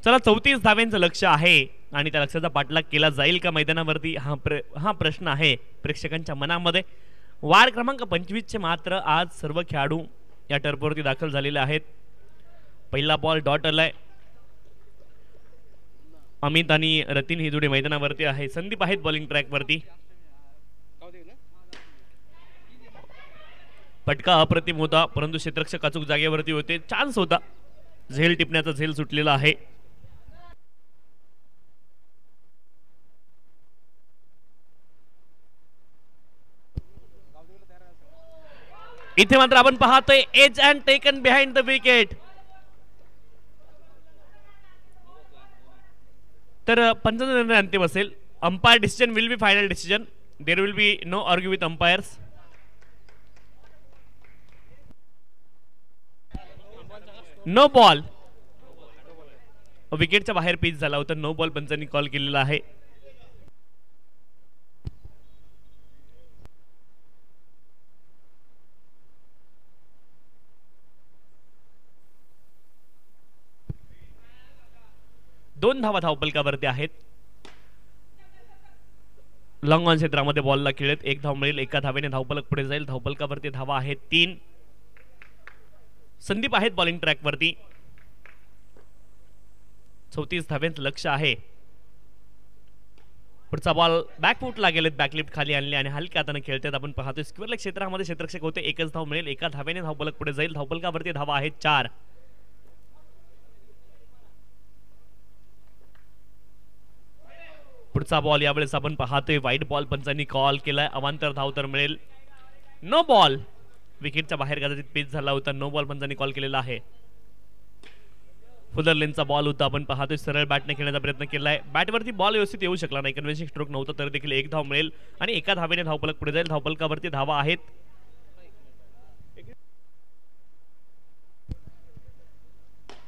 चला 34 धाव्यांचं लक्ष आहे आणि त्या लक्ष्याचा पाठलाग केला जाईल का मैदानावरती हा प्रश्न आहे प्रेक्षकांच्या मनामध्ये। वार क्रमांक 25 चे मात्र आज सर्व खेळाडू या टर्फवरती दाखल झालेले आहेत। पहिला बॉल डॉट आलाय। अमित आणि रतीन ही जोडी मैदानावरती आहे। संदीप आहेत बॉलिंग ट्रॅक वरती। फटका अप्रतिम होता परंतु क्षेत्ररक्षक अचूक जागेवरती होते। चान्स होता, झेल टिपण्याचा झेल सुटलेला आहे। इथे मात्र आपण पाहतोय edge and taken behind the wicket. तर पंचांचा निर्णय अंतिम असेल। Umpire decision will be final decision. There will be no argue with umpires. No ball, विकेटच्या बाहेर पिच झाला होता। नो बॉल पंचांनी कॉल केलेला आहे। दोन धावा धावपलकावरती आहेत। लॉंग ऑन क्षेत्रामध्ये बॉलला खेळत एक धाव मिळेल। एका धावेने धावपलक पुढे जाईल। धावपलकावरती धावा आहेत 3। संदीप आहेत बॉलिंग ट्रॅक वरती। 34 धाव्यांचं लक्ष आहे। पुढचा बॉल बॅकफूटला गेलेत, बॅकलिफ्ट खाली आणले आणि हलक्या हाताने खेळतात। आपण पाहतोय स्क्वेअर लेग क्षेत्रामध्ये क्षेत्ररक्षक होते। एकच धाव मिळेल। एका धावेने धावपलक पुढे जाईल। धावपलकावरती धावा आहेत 4। पुढचा बॉल यावेळेस आपण पाहतोय वाईट बॉल पंचांनी कॉल केलाय। अवांतर धाव तर मिळेल। नो बॉल, विकेटच्या बाहेर कदाचित पिच झाला होता। नो बॉल पंचांनी कॉल केलेला आहे। फुलर लेनचा बॉल होता। आपण पाहतोय सरळ बॅटने खेळण्याचा प्रयत्न केलाय। बॅटवरती बॉल व्यवस्थित येऊ शकला नाही। कन्व्हेन्सिंग स्ट्रोक नव्हता तर देखील एक धाव मिळेल आणि एका धावेने धावपलक पुढे जाईल। धावपलकावरती धावा आहेत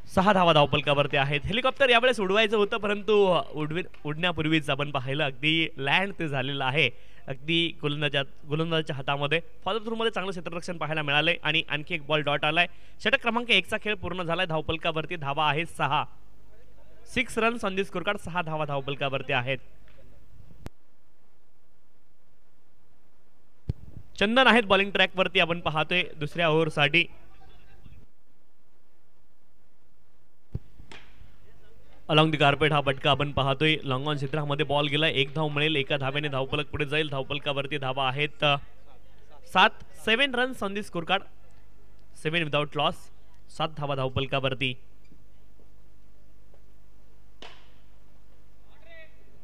6 धावा धावपलकावरती आहेत। हेलिकॉप्टर यावेळेस उडवायचं होतं परंतु उडण्यापूर्वीच आपण पाहिलं अगदी लँड ते झालेलं आहे। अगदी गोलंदाजाच्या हातामध्ये फॉलो थ्रू मध्ये चांगलं क्षेत्ररक्षण पाहायला मिळालंय आणि आणखी एक बॉल डॉट आलाय। षटक क्रमांक 1 चा खेळ पूर्ण झालाय। धावपलकावरती धावा आहेत 6। 6 runs on the score card. 6 धावा धावपलकावरती आहेत। चंदन आहेत बॉलिंग ट्रॅक वरती। आपण पाहतोय दुसऱ्या ओव्हर साठी। अलॉंग द कार्पेट हा फटका आपण पाहतोय। लॉंग ऑन क्षेत्रामध्ये बॉल गेला। एक धाव मिळेल। एका धावेने धावपलक पुढे जाईल। धावपलकावरती धावा आहेत 7। 7 runs on the score card. 7 without loss. 7 धावा धावपलकावरती।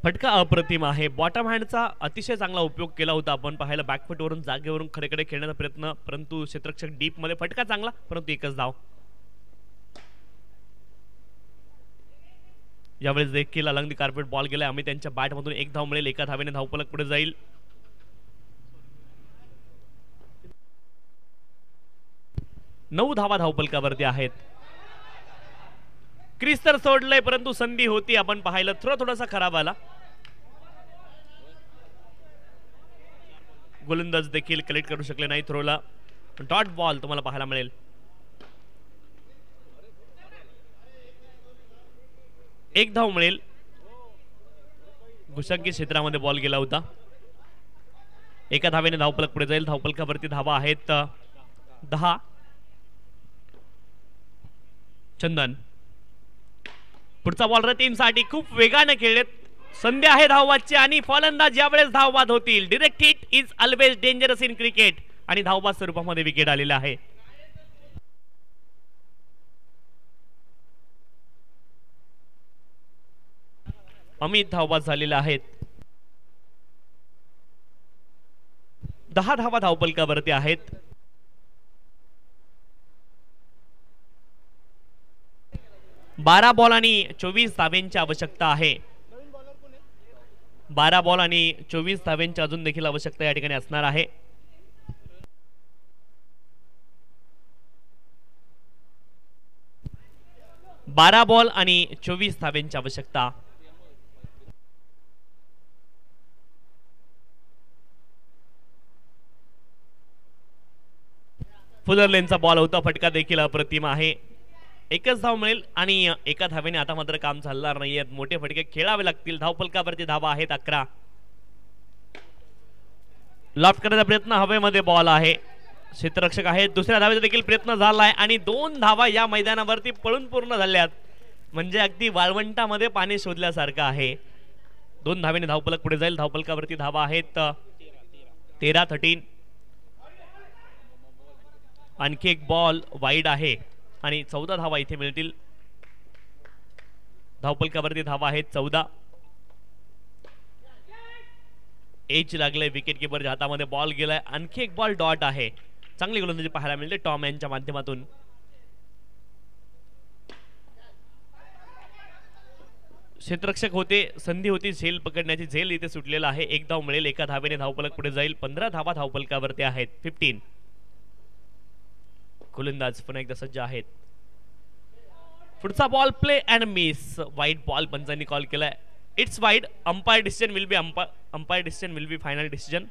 फटका अप्रतिम आहे। बॉटम हँडचा अतिशय चांगला उपयोग केला होता। आपण पाहिलं बॅकफुटवरून जागेवरून खडेकडे खेळण्याचा प्रयत्न परंतु क्षेत्ररक्षक डीप मध्ये। फटका चांगला परंतु एकच धाव। यावेळेस देखील अलॉंग द कार्पेट बॉल गेलाय। आम्ही त्यांच्या बॅट मधून एक धाव मिळेल। एका धावेने धावपलक पुढे जाईल। नऊ धावा धावपलकावरती आहेत। क्रिस तर सोडलंय परंतु संधी होती। आपण पाहिलं थ्रो थोडासा खराब आला। गोलंदाज देखील कलेक्ट करू शकले नाही थ्रोला। डॉट बॉल तुम्हाला पाहायला मिळेल। एक धाव मिळेल। घुसंकी क्षेत्रामध्ये बॉल गेला होता। एका धावेने धावपलक पुढे जाईल। धावपलकावरती धावा आहेत 10। चंदन पुढचा बॉल रतीनसाठी खूप वेगाने खेळलेत। संधी आहे धावबादची आणि फलंदाज यावेळेस धावबाद होतील। Direct hit is always dangerous in cricket आणि धावबाद स्वरूपामध्ये विकेट आलेला आहे। अमित धावबाद झालेले आहेत। 10 धावा धावपलकावरती आहेत। बारा बॉल आणि 24 धाव्यांची आवश्यकता आहे। 12 बॉल आणि 24 धाव्यांची अजून देखील आवश्यकता या ठिकाणी असणार आहे। बारा बॉल आणि 24 धाव्यांची आवश्यकता। फुलर लेनचा बॉल होता। फटका देखील अप्रतिम आहे। एकच धाव मिळेल आणि एका धावेने आता मात्र काम चालणार नाहीये. मोठे फटके खेळावे लागतील. धावफलकावरती धावा आहेत 11. लॉफ्ट करण्याचा प्रयत्न, हवेमध्ये बॉल आहे. क्षेत्ररक्षक आहेत. दुसऱ्या धावेचा देखील प्रयत्न झालाय आणि 2 धावा या मैदानावरती पळून पूर्ण झाल्यात. म्हणजे अगदी वाळवंटामध्ये पाणी शोधल्यासारखं आहे. 2 धावेने धावफलक पुढे जाईल. धावफलकावरती धावा आहेत 13-13. आणखी एक बॉल वाईड आहे आणि 14 धावा इथे मिळतील. धावफलकावरती धावा आहेत 14. एज लागले. विकेट किपरच्या हातामध्ये बॉल गेलाय. आणखी एक बॉल डॉट आहे. चांगली गोलंदाजी पाहायला मिळते टॉम यांच्या माध्यमातून. क्षेत्ररक्षक होते, संधी होती झेल पकडण्याची, झेल इथे सुटलेला आहे. एक धाव मिळेल. एका धावेने धावफलक पुढे जाईल. 15 धावा धावफलकावरती आहेत. 15. गोलंदाज पुन्हा एकदा सज्ज आहेत. पुढचा ball play and miss. Wide ball पंचांनी कॉल केलाय. It's wide. Umpire decision will be final decision.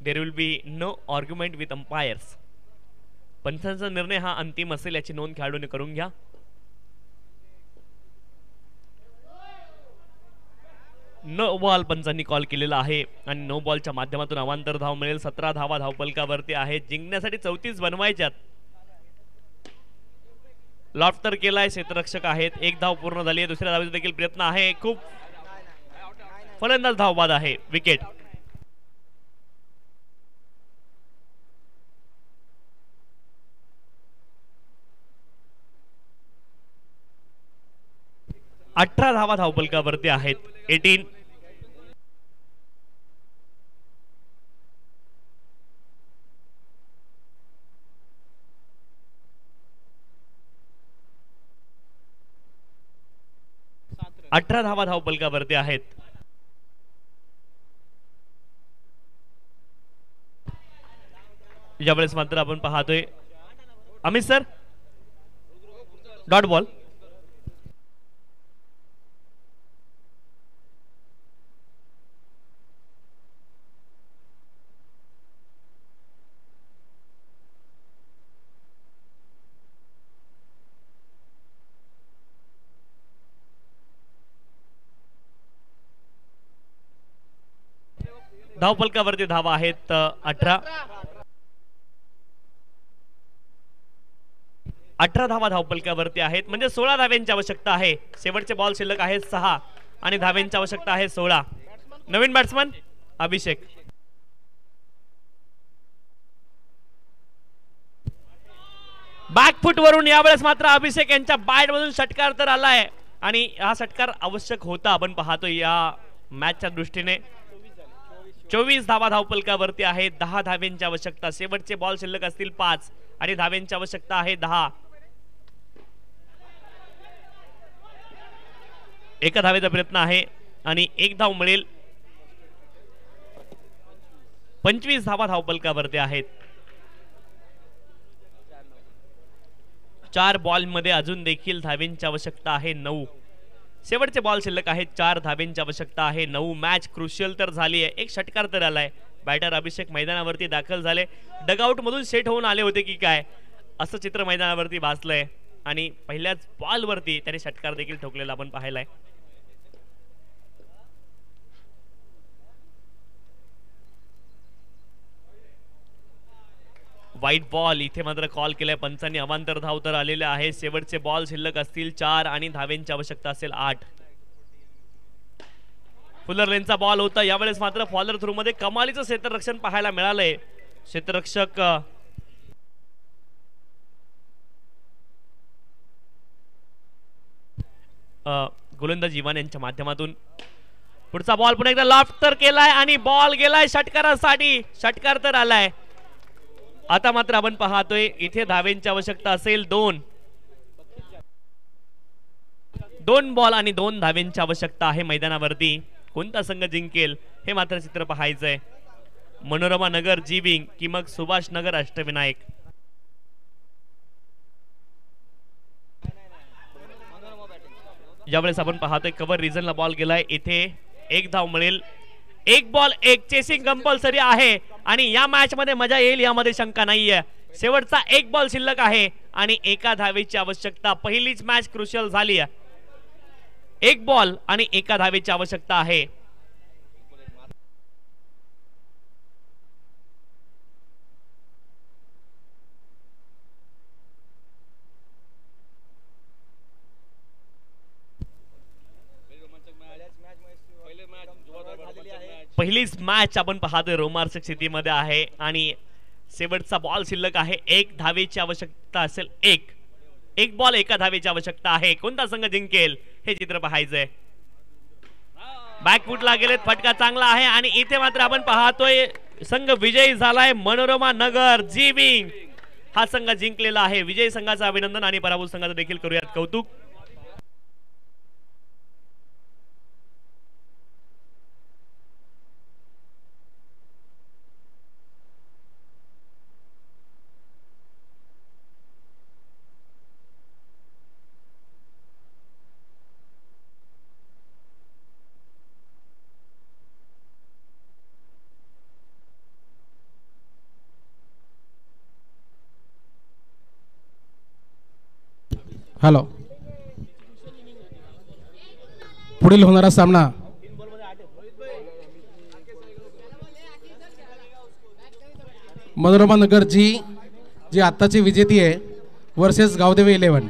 There will be no argument with umpires. पंचांचा निर्णय हा अंतिम असेल याची नोंद खेळाडूने करून घ्या. नो बॉल पंचांनी कॉल केलेला आहे आणि नो बॉलच्या माध्यमातून अवांतर धाव मिळेल. 17 धावा धावफलकावरती आहेत. जिंकण्यासाठी 34 बनवायच्यात. लॉफ्ट तर केलाय. क्षेत्ररक्षक आहेत. एक धाव पूर्ण झाली आहे. दुसऱ्या धावेचा देखील प्रयत्न आहे. खूप फलंदाज धावबाद आहे. विकेट. अठरा धावा धावफलकावरती आहेत. 18. अठरा धावा धावफलकावरती आहेत. यावेळेस मात्र आपण पाहतोय अमित सर डॉट बॉल. धावफलकावरती धावा आहेत 18. 18 धावा धावफलकावरती आहेत. म्हणजे 16 धाव्यांची आवश्यकता आहे. शेवटचे बॉल शिल्लक आहेत 6 आणि धाव्यांची आवश्यकता आहे 16. नवीन बॅट्समन अभिषेक. बॅकफुट वरून यावेळेस मात्र अभिषेक यांच्या बॅट मधून षटकार तर आलाय आणि हा षटकार आवश्यक होता. आपण पाहतो या मॅचच्या दृष्टीने. 24 धावा धावफलकावरती आहेत. 10 धाव्यांची आवश्यकता. शेवटचे बॉल शिल्लक असतील 5 आणि धाव्यांची आवश्यकता आहे 10. एका धावेचा प्रयत्न आहे आणि एक धाव मिळेल. 25 धावा धावफलकावरती आहेत. 4 बॉल मध्ये अजून देखील धाव्यांची आवश्यकता आहे 9. शेवटचे बॉल शिल्लक आहेत 4. धाव्यांची आवश्यकता आहे 9. मॅच क्रुशियल तर झाली आहे. एक षटकार तर आलाय. बॅटर अभिषेक मैदानावरती दाखल झाले. डगआउट मधून सेट होऊन आले होते की काय असं चित्र मैदानावरती भासलंय आणि पहिल्याच बॉलवरती त्याने षटकार देखील ठोकलेला आपण पाहिलाय. वाईट बॉल इथे मात्र कॉल केलाय पंचांनी. अवांतर धाव तर आलेले आहे. शेवटचे बॉल शिल्लक असतील 4 आणि धाव्यांची आवश्यकता असेल 8. फुलर लेनचा बॉल होता. यावेळेस मात्र फॉलर थ्रू मध्ये कमालीचं क्षेत्ररक्षण पाहायला मिळालंय. क्षेत्ररक्षक गोलंदाज इवान यांच्या माध्यमातून. पुढचा बॉल पुन्हा एकदा लॉफ्ट तर केलाय आणि बॉल गेलाय षटकारासाठी. षटकार तर आलाय. आता मात्र आपण पाहतोय इथे धाव्यांची आवश्यकता असेल 2. 2 बॉल आणि 2 धाव्यांची आवश्यकता आहे मैदानावरती. कोणता संघ जिंकेल हे मात्र चित्र पाहायचंय. मनोरमा नगर जी विंग की मग सुभाष नगर अष्टविनायक. यावेळेस आपण पाहतोय कव्हर रिजनला बॉल गेलाय. इथे एक धाव मिळेल. एक बॉल एक चेसिंग कंपल्सरी आहे आणि या मॅच मध्ये मजा येईल यामध्ये शंका नाहीये. शेवटचा एक बॉल शिल्लक आहे आणि एका धावेची आवश्यकता. पहिलीच मॅच क्रुशियल झाली आहे. एक बॉल आणि एका धावेची आवश्यकता आहे. पहिलीच मॅच आपण पाहतोय रोमांचक स्थितीमध्ये आहे आणि शेवटचा बॉल शिल्लक आहे. एक धावेची आवश्यकता असेल. एक बॉल एका धावेची आवश्यकता आहे. कोणता संघ जिंकेल हे चित्र पाहायचंय. बॅकफुटला गेलेत. फटका चांगला आहे आणि इथे मात्र आपण पाहतोय संघ विजयी झालाय. मनोरमा नगर जी-विंग हा संघ जिंकलेला आहे. विजयी संघाचं अभिनंदन आणि पराभूत संघाचं देखील करूयात कौतुक. हॅलो, पुढील होणारा सामना मनोरमा नगर जी आत्ताची विजेती आहे वर्सेस गावदेवी 11.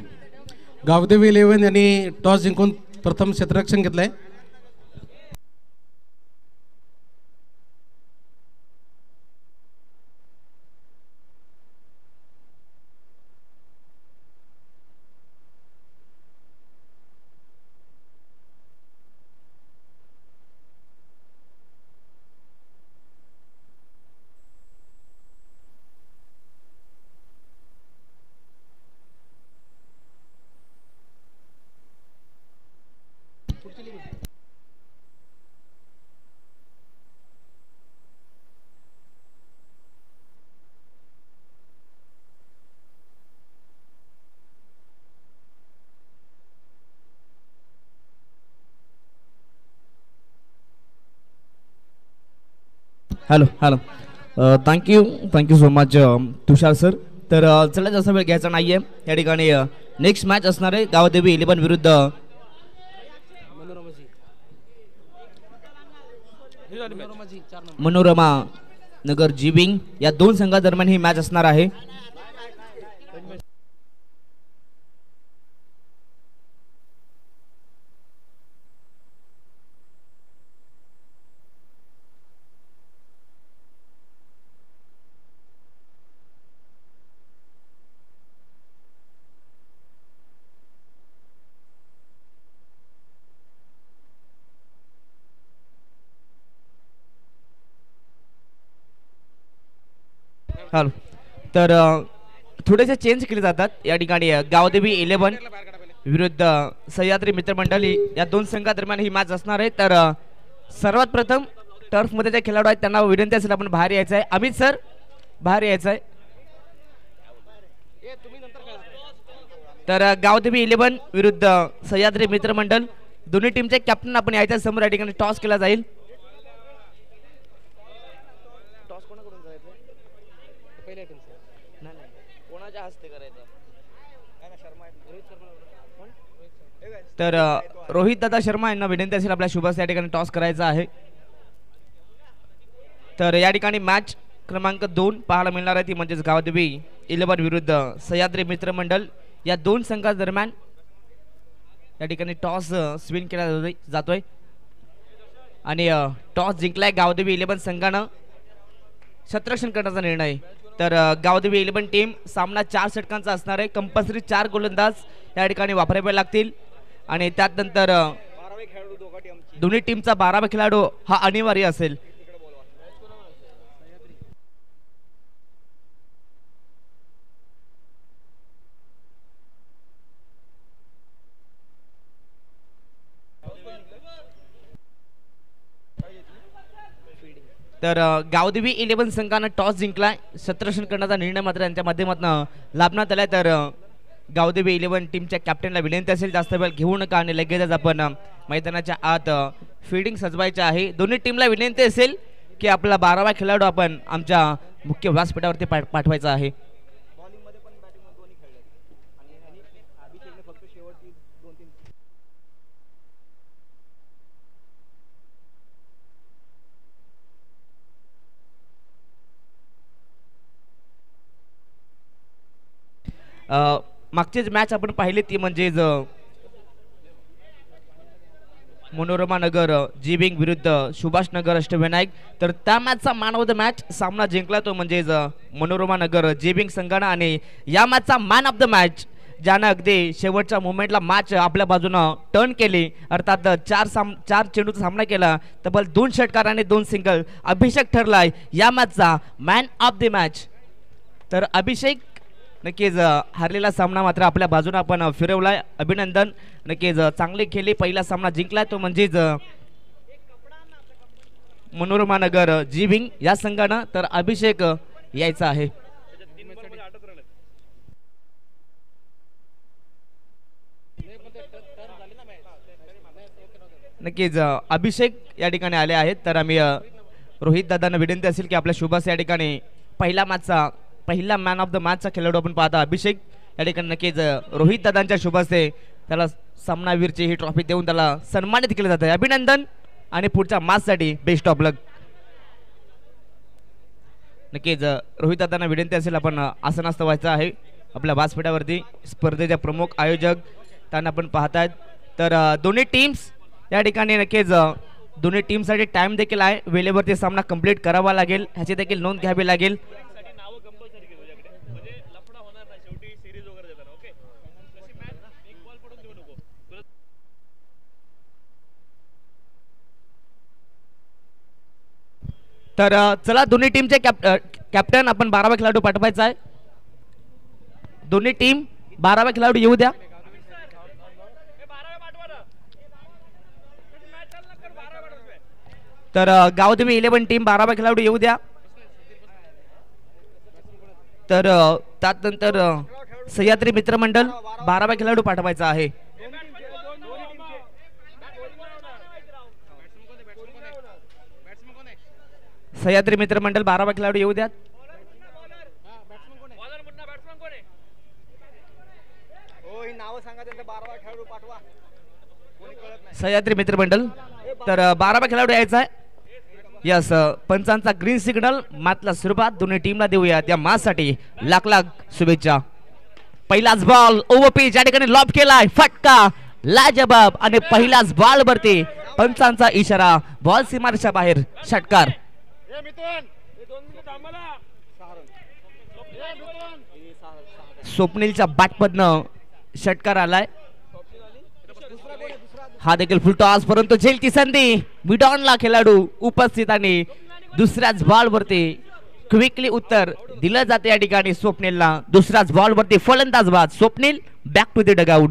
गावदेवी 11 यांनी टॉस जिंकून प्रथम क्षेत्ररक्षण घेतलंय. हॅलो थँक्यू सो मच तुषार सर. तर चला जास्त वेळ घ्यायचा नाहीये. या ठिकाणी नेक्स्ट मॅच असणार आहे गावदेवी 11 विरुद्ध मनोरमा नगर जी-विंग. या दोन संघादरम्यान ही मॅच असणार आहे. हॅलो, तर थोडेसे चेंज केले जातात. या ठिकाणी गावदेवी 11 विरुद्ध सह्याद्री मित्रमंडळी या दोन संघादरम्यान ही मॅच असणार आहे. तर सर्वात प्रथम टर्फ मध्ये जे खेळाडू आहेत त्यांना विनंती असेल आपण बाहेर यायचं आहे. अमित सर बाहेर यायचं आहे. तर गावदेवी 11 विरुद्ध सह्याद्री मित्रमंडळ दोन्ही टीमचे कॅप्टन आपण यायच्या समोर या ठिकाणी टॉस केला जाईल. तर रोहित दादा शर्मा यांना विनंती असेल आपल्या शुभास या ठिकाणी टॉस करायचा आहे. तर या ठिकाणी मॅच क्रमांक 2 पाहायला मिळणार आहे ती म्हणजेच गावदेवी 11 विरुद्ध सह्याद्री मित्रमंडळ या दोन संघादरम्यान या ठिकाणी टॉस स्विन केला जातोय आणि टॉस जिंकलाय गावदेवी 11 संघानं. क्षेत्ररक्षण करण्याचा निर्णय. तर गावदेवी 11 टीम सामना 4 षटकांचा असणार आहे. कंपल्सरी 4 गोलंदाज या ठिकाणी वापरावे लागतील आणि त्यानंतर दोन्ही टीमचा 12वा खेळाडू हा अनिवार्य असेल. तर गावदेवी 11 संघानं टॉस जिंकलाय. क्षेत्ररक्षण करण्याचा निर्णय मात्र त्यांच्या माध्यमातून लाभण्यात आलाय. तर गावदेवी 11 टीमच्या कॅप्टनला विनंती असेल जास्त वेळ घेऊ नका आणि लगेचच आपण मैदानाच्या आत फील्डिंग सजवायचे आहे. दोन्ही टीमला विनंती असेल की आपला 12वा खेळाडू आपण आमच्या मुख्य व्यासपीठावरती पाठवायचा आहे. मागचीच मॅच आपण पाहिली ती म्हणजेच मनोरमा नगर जीबिंग विरुद्ध सुभाष नगर अष्टविनायक. तर त्या मॅचचा मॅन ऑफ द मॅच सामना जिंकला तो म्हणजेच मनोरमा नगर जीबिंग संघानं. आणि या मॅचचा मॅन ऑफ द मॅच ज्यानं अगदी शेवटच्या मोमेंटला मॅच आपल्या बाजूनं टर्न केली, अर्थात चार चेंडूचा सामना केला, तब्बल 2 षटकार आणि 2 सिंगल, अभिषेक ठरलाय या मॅचचा मॅन ऑफ द मॅच. तर अभिषेक नक्कीच हारलेला सामना मात्र आपल्या बाजूने आपण फिरवलाय, अभिनंदन. नक्कीच चांगले खेळले, पहिला सामना जिंकलाय तो म्हणजेच मनोरमा नगर जीविंग या संघानं. तर अभिषेक यायचा आहे. नक्कीच अभिषेक या ठिकाणी आले आहेत. तर आम्ही रोहित दादांना विनंती असेल की आपल्या शुभास या ठिकाणी पहिला मॅन ऑफ द मॅचचा खेळाडू आपण पाहता अभिषेक या ठिकाणी. नक्कीच रोहित दादांच्या शुभास्ते त्याला सामनावीरची ही ट्रॉफी देऊन त्याला सन्मानित केलं जातं. अभिनंदन आणि पुढच्या मॅचसाठी बेस्ट ऑफ लक. नक्कीच रोहित दादांना विनंती असेल आपण आसनस्थ व्हायचं आहे आपल्या व्यासपीठावरती. स्पर्धेचे प्रमुख आयोजक त्यांना आपण पाहतायत. तर दोन्ही टीम्स या ठिकाणी नक्कीच दोन्ही टीमसाठी टाइम देखील आहे, वेळेवरती सामना कंप्लीट करावा लागेल, ह्याची देखील नोंद घ्यावी लागेल. तर चला दोन्ही टीमचे कॅप्टन आपण 12वा खेळाडू पाठवायचा आहे. दोन्ही टीम 12वा खेळाडू येऊ द्या. तर गावदेवी 11 टीम 12वा खेळाडू येऊ द्या. तर त्यानंतर सह्याद्री मित्रमंडळ 12वा खेळाडू पाठवायचा आहे. सह्याद्री मित्रमंडळ 12वा खेळाडू येऊ द्या. सह्याद्री मित्रमंडळ. तर 12वा खेळाडू यायचा आहे. यस, पंचांचा ग्रीन सिग्नल, मातला सुरुवात दोन्ही टीमला देऊया. त्या मासाठी लाख लाख शुभेच्छा. पहिलाच बॉल ओव्हर पिच या ठिकाणी लॉब केलाय, फटका लाजबाब आणि पहिलाच बॉल वरती पंचांचा इशारा, बॉल सीमारेषा बाहेर, षटकार. स्वप्नीलच्या बॅटमधनं षटकार आलाय. हा देखील फुलटॉस, परंतु झेलची संधी, मिडॉनला खेळाडू उपस्थित आणि दुसऱ्याच बॉल वरती क्विकली उत्तर दिलं जाते या ठिकाणी स्वप्नीलला. दुसऱ्याच बॉल वरती फलंदाज बाद, Swapnil back to the dugout.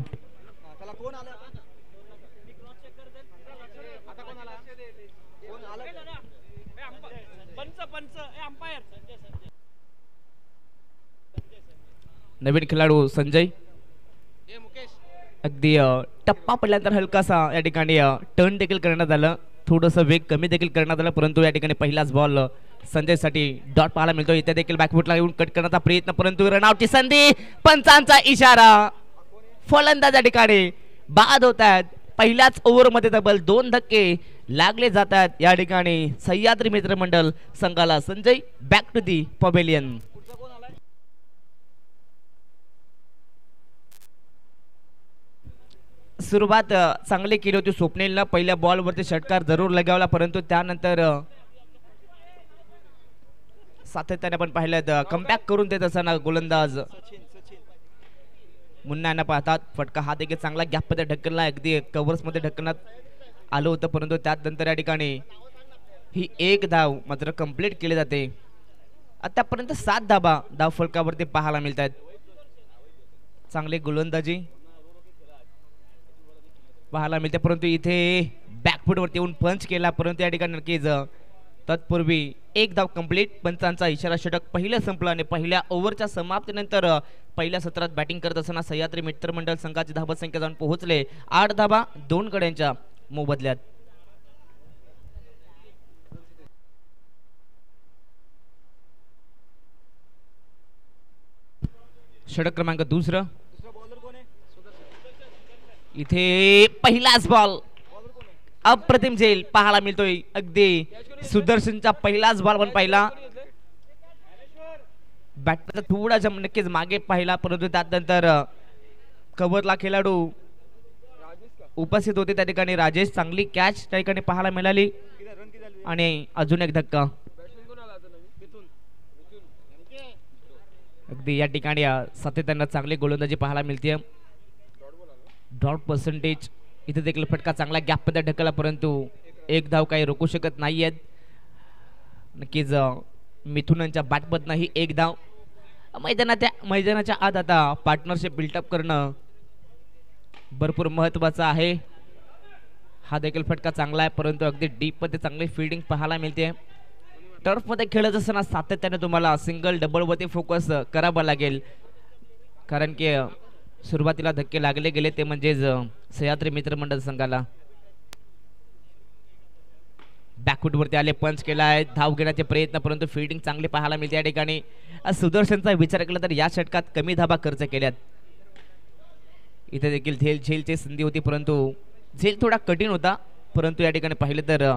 नवीन खेळाडू संजय, अगदी टप्पा पडल्यानंतर हलकासा या ठिकाणी टर्न देखील करण्यात आलं, थोडंसं वेग कमी देखील करण्यात आलं, परंतु या ठिकाणी पहिलाच बॉल संजयसाठी डॉट पाहायला मिळतो. इथे देखील बॅकफुटला येऊन कट करण्याचा प्रयत्न, परंतु रनआउटची संधी, पंचांचा इशारा, फलंदाज या ठिकाणी बाद होत आहेत. पहिल्याच ओव्हरमध्ये तब्बल 2 धक्के लागले जात आहेत या ठिकाणी सह्याद्री मित्रमंडळ संघाला. Sanjay back to the pavilion. सुरुवात चांगली केली होती स्वप्नीलनं, पहिल्या बॉलवरती षटकार जरूर लगावला, परंतु त्यानंतर सातत्याने आपण पाहिलं कमबॅक करून देत असताना गोलंदाज मुन्ना यांना पाहतात. फटका हा देखील चांगला गॅपमध्ये ढकलला, अगदी कव्हर्समध्ये ढकलण्यात आलं होतं, परंतु त्यानंतर या ठिकाणी ही 1 धाव मात्र कंप्लीट केली जाते. आतापर्यंत 7 धावा धाव फलकावरती पाहायला मिळत आहेत. चांगली गोलंदाजी पाहायला मिळते, परंतु इथे बॅकफुटवरती येऊन पंच केला, परंतु या ठिकाणी नक्कीच तत्पूर्वी एक धाव कंप्लीट. पंचांचा इशारा षटक पहिलं संपलं आणि पहिल्या ओव्हरच्या समाप्तीनंतर पहिल्या सत्रात बॅटिंग करत असताना सह्याद्री मित्रमंडळ संघाची धावत संख्या जाऊन पोहोचले 8 धावा 2 गड्यांच्या मोबदल्यात. षटक क्रमांक दुसरं. इथे पहिलाच बॉल अप्रतिम झेल पाहायला मिळतोय. अगदी सुदर्शनचा पहिलाच बॉल पण पाहिला. बॅटचा थोडा जम नक्कीच मागे पाहिला परंतु त्यानंतर कव्हरला खेळाडू उपस्थित होते त्या ठिकाणी. राजेश चांगली कॅच त्या ठिकाणी पाहायला मिळाली आणि अजून एक धक्का. अगदी या ठिकाणी सातत्यानं चांगली गोलंदाजी पाहायला मिळते. डॉट पर्सेंटेज इथे देखील फटका चांगला गॅपमध्ये ढकलला परंतु एक धाव काही रोखू शकत नाहीयेत. नक्कीच मिथुनांच्या बॅटमधनंही एक धाव. मैदानाच्या आत आता पार्टनरशिप बिल्टअप करणं भरपूर महत्वाचं आहे. हा देखील फटका चांगला आहे परंतु अगदी डीप मध्ये चांगली फील्डिंग पाहायला मिळते. टर्फ मध्ये खेळत असताना सातत्याने तुम्हाला सिंगल डबल वरती फोकस करावा लागेल कारण की सुरुवातीला धक्के लागले गेले ते म्हणजेच सह्याद्री मित्रमंडळ संघाला. बॅकफूट वरती आले, पंच केला आहे, धाव घेण्याचे प्रयत्न परंतु फील्डिंग चांगली पाहायला मिळते या ठिकाणी. सुदर्शनचा विचार केला तर या षटकात कमी धावा खर्च केल्यात. इथे देखील झेलची संधी होती परंतु झेल थोडा कठीण होता परंतु या ठिकाणी पाहिलं तर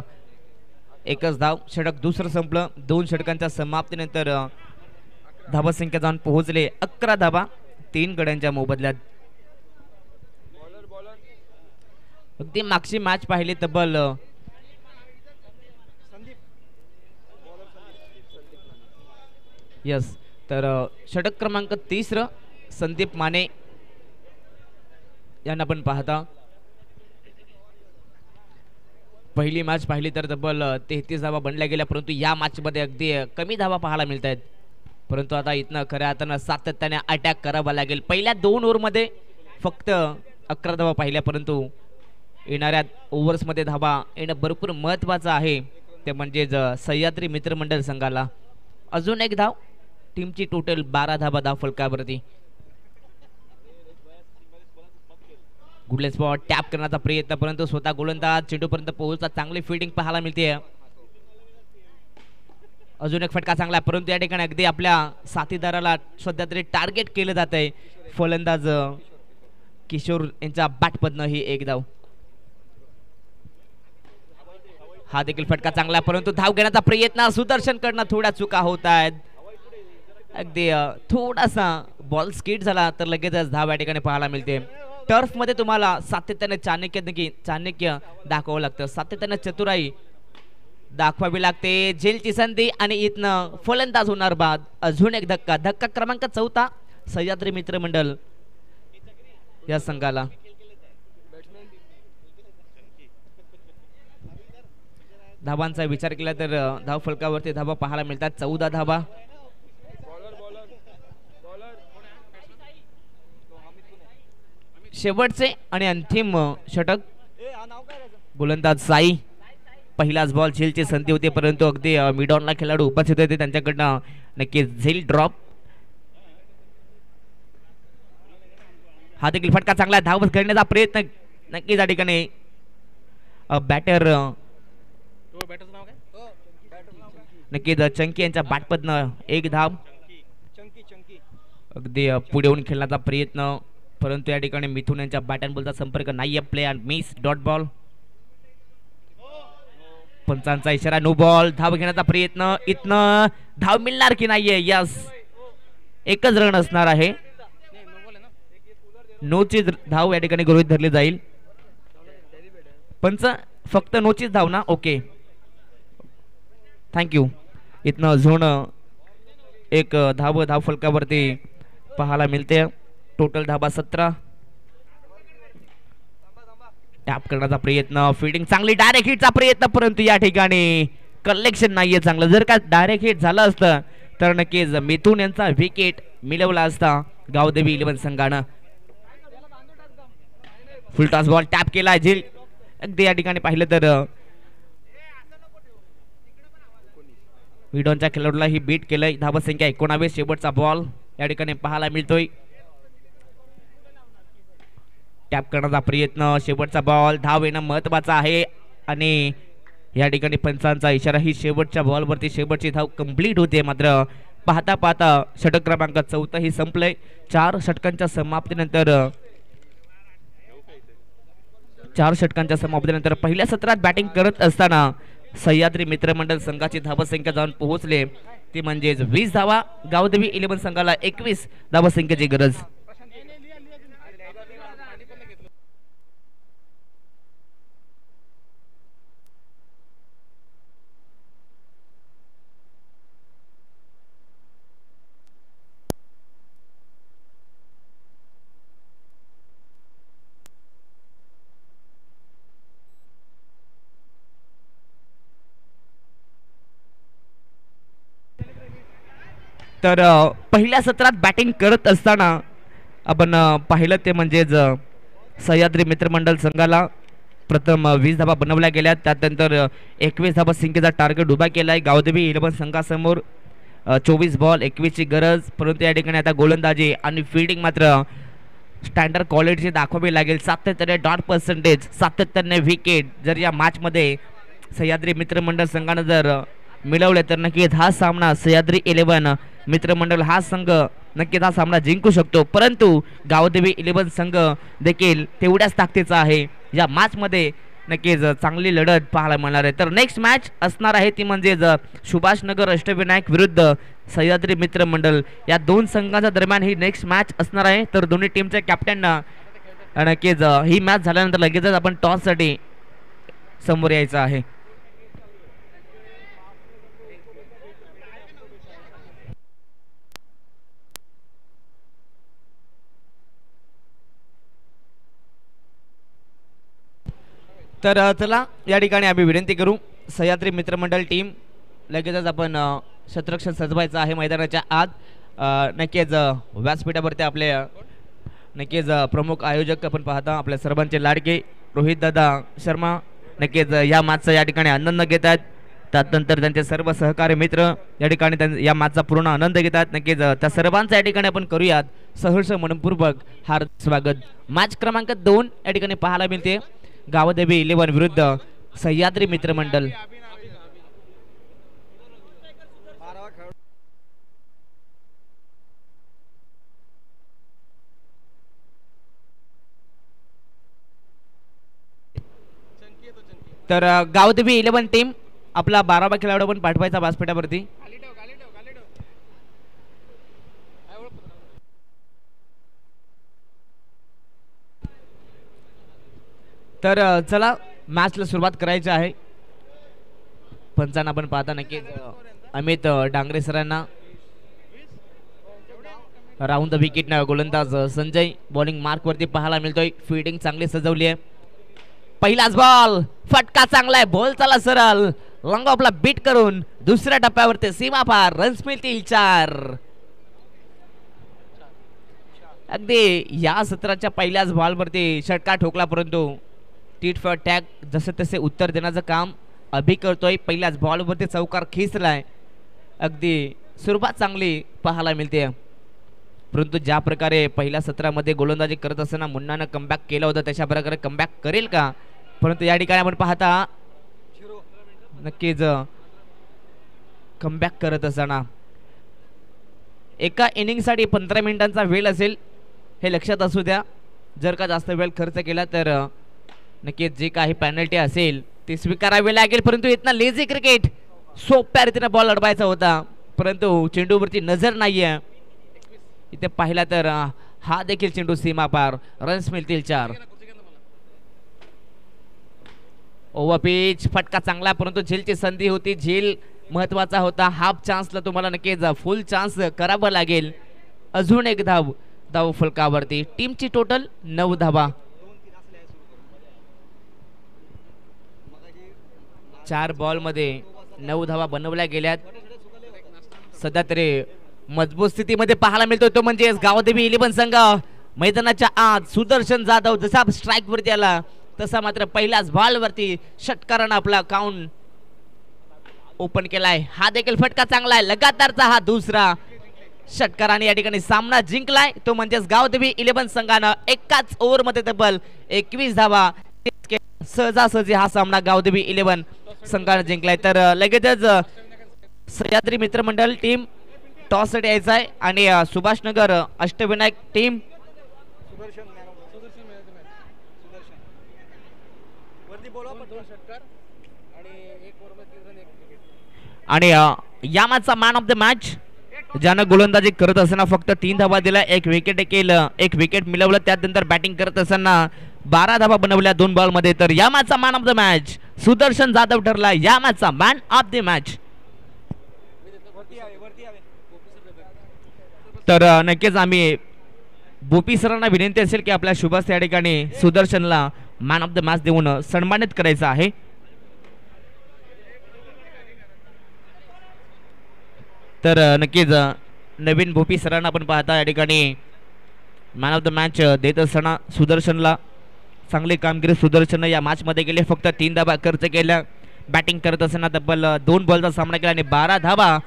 एकच धाव. षटक दुसरं संपलं. 2 षटकांच्या समाप्तीनंतर धावा संख्या जाऊन पोहोचले 11 धावा 3 गड्यांच्या मोबदल्यात. अगदी मागची मॅच पाहिली तब्बल यस तर षटक क्रमांक 3 संदीप माने यांना पण पाहता. पहिली मॅच पाहिली तर तब्बल 33 धावा बनल्या गेल्या परंतु या मॅच मध्ये अगदी कमी धावा पाहायला मिळत आहेत परंतु आता इथनं खऱ्या अर्थानं सातत्याने अटॅक करावा लागेल. पहिल्या 2 ओव्हरमध्ये फक्त 11 धावा पाहिल्या परंतु येणाऱ्या ओव्हर्समध्ये धावा येणं भरपूर महत्वाचं आहे ते म्हणजेच सह्याद्री मित्रमंडळ संघाला. अजून एक धाव. टीमची टोटल 12 धावा धाव फलकावरती. गुडले स्पॉट टॅप करण्याचा प्रयत्न परंतु स्वतः गोलंदाज चेंडूपर्यंत पोहोचता चांगली फील्डिंग पाहायला मिळते. अजून एक फटका चांगला परंतु या ठिकाणी अगदी आपल्या साथीदाराला सध्या तरी टार्गेट केलं जात आहे. फलंदाज किशोर यांच्या बॅटमधनं ही एक धाव. हा देखील फटका चांगला परंतु धाव घेण्याचा प्रयत्न सुदर्शन कडनं थोड्या चुका होत आहेत. अगदी थोडासा बॉल स्किड झाला तर लगेचच धाव या ठिकाणी पाहायला मिळते. टर्फ मध्ये तुम्हाला सातत्याने चाणक्य दाखवावं लागतं. सातत्याने चतुराई दाखवावी लागते. झेलची संधी आणि इथनं फलंदाज होणार बाद. अजून एक धक्का. धक्का क्रमांक 4 सह्याद्री मित्रमंडळ या संघाला. धावांचा विचार केला तर धाव फलकावरती धावा पाहायला मिळतात 14 धावा. शेवटचे आणि अंतिम षटक. गोलंदाज साई. पहिलाच बॉल झेलची संधी होती परंतु अगदी मिडॉनला खेळाडू उपस्थित होते त्यांच्याकडनं नक्कीच झेल ड्रॉप. हा देखील फटका चांगला. धाव करण्याचा प्रयत्न नक्कीच या ठिकाणी बॅटर नक्कीच चंकी यांच्या बॅटमधनं एक धाव. अगदी पुढे येऊन खेळण्याचा प्रयत्न परंतु या ठिकाणी मिथुन यांच्या बॅट अँड बॉलचा संपर्क नाहीये. Play and miss dot ball. पंचांचा इशारा नो बॉल. धाव घेण्याचा प्रयत्न. इथनं धाव मिळणार की नाहीये. यस एकच रन असणार आहे. नोची धाव या ठिकाणी गृहीत धरली जाईल. पंच फक्त नोचीच धाव ना. Okay thank you. इथनं झोन एक धाव फलकावरती पाहायला मिळते. टोटल धावा 17. टॅप करण्याचा प्रयत्न. फील्डिंग चांगली. डायरेक्ट हिटचा प्रयत्न परंतु या ठिकाणी कलेक्शन नाहीये चांगलं. जर का डायरेक्ट हिट झालं असतं तर नक्कीच मिथुन यांचा विकेट मिळवला असता गावदेवी 11 संघानं. फुल टॉस बॉल टॅप केला झेल. अगदी या ठिकाणी पाहिलं तर विडॉनच्या खेळाडूला ही बीट केलंय. धावा संख्या 19. शेवटचा बॉल या ठिकाणी पाहायला मिळतोय. टॅप करण्याचा प्रयत्न. शेवटचा बॉल. धाव येणं महत्वाचा आहे आणि या ठिकाणी पंचांचा इशारा ही शेवटच्या बॉलवरती शेवटची धाव कंप्लीट होते. मात्र पाहता पाहता षटक क्रमांक 4 ही संपलंय. 4 षटकांच्या समाप्तीनंतर पहिल्या सत्रात बॅटिंग करत असताना सह्याद्री मित्रमंडळ संघाची धावसंख्या जाऊन पोहोचले ती म्हणजेच 20 धावा. गावदेवी 11 संघाला 21 धावसंख्येची गरज. तर पहिल्या सत्रात बॅटिंग करत असताना आपण पाहिलं ते म्हणजेच सह्याद्री मित्रमंडळ संघाला प्रथम 20 धावा बनवल्या गेल्या. त्यानंतर 21 धावा संख्येचा टार्गेट उभा केलाय. गावदेवी 11 संघासमोर 24 बॉल 21 ची गरज. परंतु या ठिकाणी आता गोलंदाजी आणि फील्डिंग मात्र स्टँडर्ड क्वालिटीची दाखवावी लागेल. 77 डॉट पर्सेंटेज, 77 विकेट जर या मॅच मध्ये सह्याद्री मित्रमंडळ संघानं जर मिळवले तर नक्कीच हा सामना सह्याद्री 11 मित्रमंडळ हा संघ नक्कीच हा सामना जिंकू शकतो. परंतु गावदेवी 11 संघ देखील तेवढ्याच ताकदीचा आहे. या मॅच मध्ये नक्कीच चांगली लढत पाहायला मिळणार आहे. तर नेक्स्ट मॅच असणार आहे ती म्हणजेच सुभाषनगर अष्टविनायक विरुद्ध सह्याद्री मित्रमंडळ या दोन संघांच्या दरम्यान ही नेक्स्ट मॅच असणार आहे. तर दोन्ही टीमच्या कॅप्टनना नक्कीच ही मॅच झाल्यानंतर लगेचच आपण टॉस साठी समोर यायचं आहे. तर चला या ठिकाणी आम्ही विनंती करू सह्याद्री मित्रमंडळ टीम लगेचच आपण क्षेत्ररक्षण सजवायचं आहे मैदानाच्या आत. नक्कीच व्यासपीठावरती आपले नक्कीच प्रमुख आयोजक आपण पाहता आपल्या सर्वांचे लाडके रोहित दादा शर्मा नक्कीच या मॅचचा या ठिकाणी आनंद घेत आहेत. त्यानंतर त्यांचे सर्व सहकारी मित्र या ठिकाणी या मॅचचा पूर्ण आनंद घेतात. नक्कीच त्या सर्वांचा या ठिकाणी आपण करूयात सहर्ष मनपूर्वक हार्दिक स्वागत. मॅच क्रमांक 2 या ठिकाणी पाहायला मिळते गावदेवी 11 विरुद्ध सह्याद्री मित्रमंडळ. तर गावदेवी 11 टीम आपला 12वा खेळाडू पण पाठवायचा व्यासपीठावरती. तर चला मॅचला सुरुवात करायची आहे. पंचांना आपण पाहता नक्कीच अमित डांगरे सरांना राऊंड द विकेट ना गोलंदाज संजय बॉलिंग मार्क वरती पाहायला मिळतोय. फील्डिंग चांगली सजवली आहे. पहिलाच बॉल फटका चांगला आहे. बॉल चला सरळ लॉंग ऑफला बीट करून दुसऱ्या टप्प्यावरती सीमा पार रन्स मिळतील 4. अगदी या सत्राच्या पहिल्याच बॉलवरती षटकार ठोकला परंतु टीट फॉर टॅग जसे तसे उत्तर देण्याचं काम अभि करतोय. पहिल्याच बॉलवरती चौकार खेचलाय. अगदी सुरुवात चांगली पाहायला मिळते परंतु ज्या प्रकारे पहिल्या सत्रामध्ये गोलंदाजी करत असताना मुन्नानं कमबॅक केलं होतं तशा प्रकारे कमबॅक करेल का. परंतु या ठिकाणी आपण पाहता नक्कीच कमबॅक करत असताना एका इनिंगसाठी 15 मिनिटांचा वेळ असेल हे लक्षात असू द्या. जर का जास्त वेळ खर्च केला तर नक्कीच जे काही पेनल्टी असेल ती स्वीकारावी लागेल. परंतु इतना लेझी क्रिकेट सोप्या रीतीने बॉल अडवायचा होता परंतु चेंडूवरती नजर नाहीये. इथे पाहिला तर हा देखील चेंडू सीमा पार रन्स मिळतील 4. ओव्हर पिच फटका चांगला परंतु झेलची संधी होती. झेल महत्वाचा होता. हाफ चान्सला तुम्हाला नक्कीच फुल चान्स करावा लागेल. अजून एक धाव फलकावरती. टीमची टोटल 9 धावा. 4 बॉल मध्ये 9 धावा बनवल्या गेल्यात. सध्या तरी मजबूत स्थितीमध्ये पाहायला मिळतो तो म्हणजे गावदेवी 11 संघ मैदानाच्या आत. सुदर्शन जाधव जसा स्ट्राइक वरती आला तसा मात्र पहिल्याच बॉल वरती षटकारानं आपला काउंट ओपन केलाय, हा देखील फटका चांगला आहे, लगातारचा हा दुसरा षटकाराने या ठिकाणी सामना जिंकलाय, तो म्हणजेच गावदेवी 11 संघानं एकाच ओव्हर मध्ये तब्बल 21 धावा सहजासहजी हा सामना गावदेवी 11 संघानं जिंकलाय. तर लगेचच सह्याद्री मित्रमंडळ टीम टॉस साठी यायचा आहे आणि सुभाषनगर अष्टविनायक टीम आणि या मॅचचा मॅन ऑफ द मॅच ज्यानं गोलंदाजी करत असताना फक्त 3 धावा दिल्या, एक विकेट मिळवलं, त्यानंतर बॅटिंग करत असताना 12 धावा बनवल्या 2 बॉल मध्ये. तर या मॅचचा man of the match Sudarshan Jadhav ठरला या मॅचचा मॅन ऑफ द मॅच. तर नक्कीच आम्ही बोपी सरांना विनंती असेल की आपल्या शुभस या ठिकाणी सुदर्शनला मॅन ऑफ द मॅच देऊन सन्मानित करायचं आहे. तर नक्कीच नवीन भोपी सरांना आपण पाहता या ठिकाणी मॅन ऑफ द मॅच देत असताना सुदर्शनला चांगली कामगिरी सुदर्शन या मॅच मध्ये केली, फक्त 3 धावा खर्च केल्या, बॅटिंग करत असताना तब्बल 2 बॉलचा सामना केला आणि 12 धावा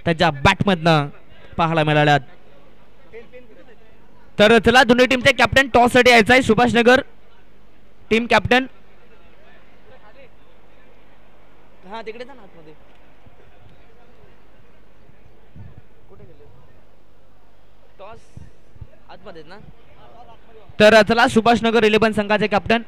त्याच्या बॅटमधनं पाहायला मिळाल्या. तर चला दोन्ही टीमचे कॅप्टन टॉस साठी यायचा आहे. सुभाषनगर टीम कॅप्टन हा तिकडे जा ना आतमध्ये. टॉस आतमध्ये ना. तर चला सुभाषनगर 11 संघाचे कॅप्टन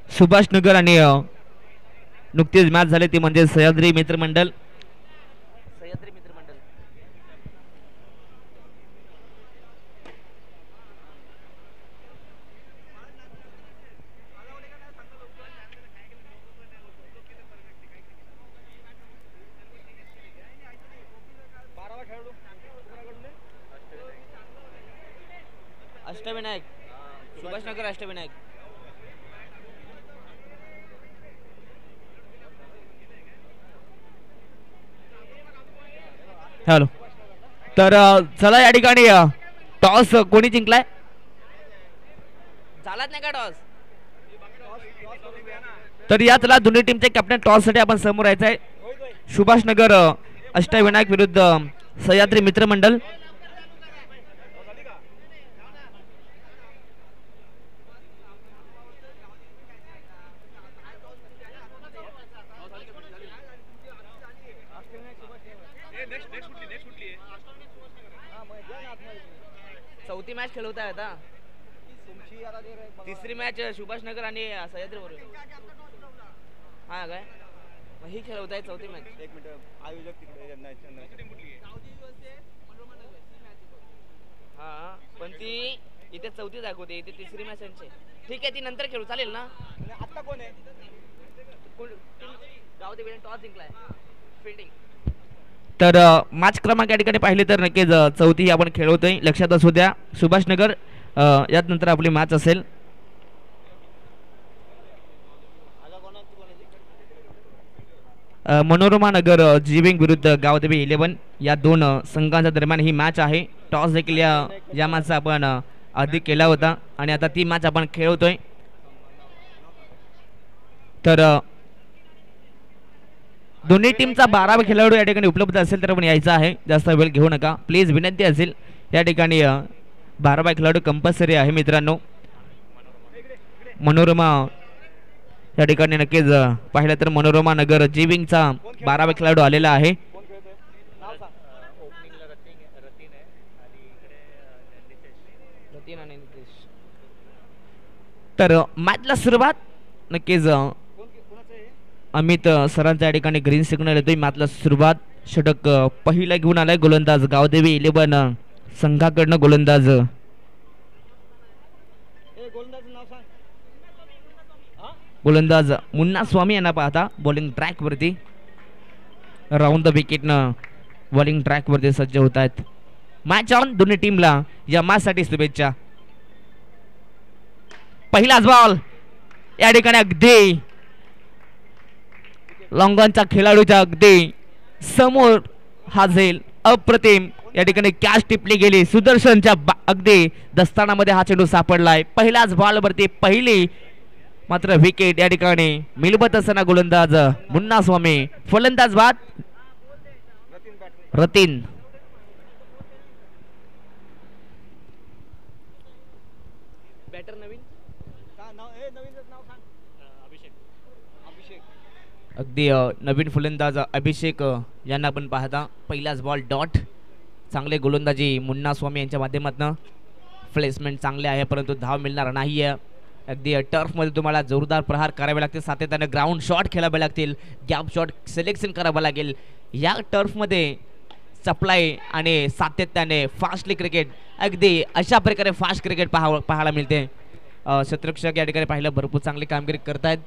सुभाषनगर आणि नुकतीच मॅच झाली ती म्हणजे सह्याद्री मित्रमंडळ. अष्टविनायक सुभाषनगर अष्टविनायक. हॅलो. तर चला या ठिकाणी टॉस कोणी जिंकलाय? झालाच नाही का टॉस? तर या चला दोन्ही टीमचे कॅप्टन टॉस साठी आपण समोर यायचं आहे. सुभाषनगर अष्टविनायक विरुद्ध सह्याद्री मित्रमंडळ. चौथी मॅच खेळवत आहे आता, तिसरी मॅच सुभाषनगर आणि सह्याद्री बरोबर. हा काय मग ही खेळवत आहे चौथी मॅच. एक मिनिट आयोजक तिकडे हा पण ती इथे चौथी दाखवते, इथे तिसरी मॅच यांची. ठीक आहे ती नंतर खेळू चालेल ना. आता कोण आहे? गावदेवी टॉस जिंकलाय फिल्डिंग. तर मॅच क्रमांक या ठिकाणी पाहिले तर नक्कीच चौथी आपण खेळवतोय, लक्षात असू द्या. सुभाषनगर यात नंतर आपली मॅच असेल. मनोरमा नगर जीविंग विरुद्ध गावदेवी 11 या 2 संघांच्या दरम्यान ही मॅच आहे. टॉस देखील या मॅचचा आपण आधी केला होता आणि आता ती मॅच आपण खेळवतोय. तर दोन्ही टीमचा 12वा खेळाडू या ठिकाणी उपलब्ध असेल तर आपण यायचा आहे, जास्त वेळ घेऊ नका प्लीज, विनंती असेल. या ठिकाणी 12वा खेळाडू कंपल्सरी आहे मित्रांनो. मनोरमा या ठिकाणी नक्कीच पाहिलं तर मनोरमा नगर जीविंगचा 12वा खेळाडू आलेला आहे. तर मॅचला सुरुवात नक्कीच अमित सरांच्या या ठिकाणी ग्रीन सिग्नल येतोय. मॅचला सुरुवात षटक पहिला घेऊन आलाय गोलंदाज गावदेवी 11 संघाकडनं. गोलंदाज मुन्ना स्वामी यांना पाहता बॉलिंग ट्रॅक वरती, राऊंड द विकेटनं बॉलिंग ट्रॅक वरती सज्ज होत आहेत. Match on. दोन्ही टीमला या मॅच साठी शुभेच्छा. पहिलाच बॉल या ठिकाणी अगदी लॉंगॉनच्या खेळाडूच्या अगदी समोर हा झेल अप्रतिम या ठिकाणी कॅच टिपली गेली. सुदर्शनच्या अगदी दस्तानामध्ये हा चेंडू सापडलाय. पहिल्याच बॉलवरती पहिली मात्र विकेट या ठिकाणी मिळवत असताना गोलंदाज मुन्ना स्वामी. फलंदाज बाद रतीन. बॅटर नवीन अगदी नवीन फलंदाज अभिषेक यांना आपण पाहता. पहिलाच बॉल डॉट. चांगले गोलंदाजी मुन्ना स्वामी यांच्या माध्यमातून. प्लेसमेंट चांगले आहे परंतु धाव मिळणार नाही आहे. अगदी टर्फमध्ये तुम्हाला जोरदार प्रहार करावे लागतील. सातत्याने ग्राउंड शॉट खेळावे लागतील. गॅप शॉट सिलेक्शन करावं लागेल. या टर्फमध्ये सप्लाय आणि सातत्याने फास्टली क्रिकेट अगदी अशा प्रकारे फास्ट क्रिकेट पाहायला मिळते. क्षेत्ररक्षक या ठिकाणी पाहिलं भरपूर चांगली कामगिरी करतायत.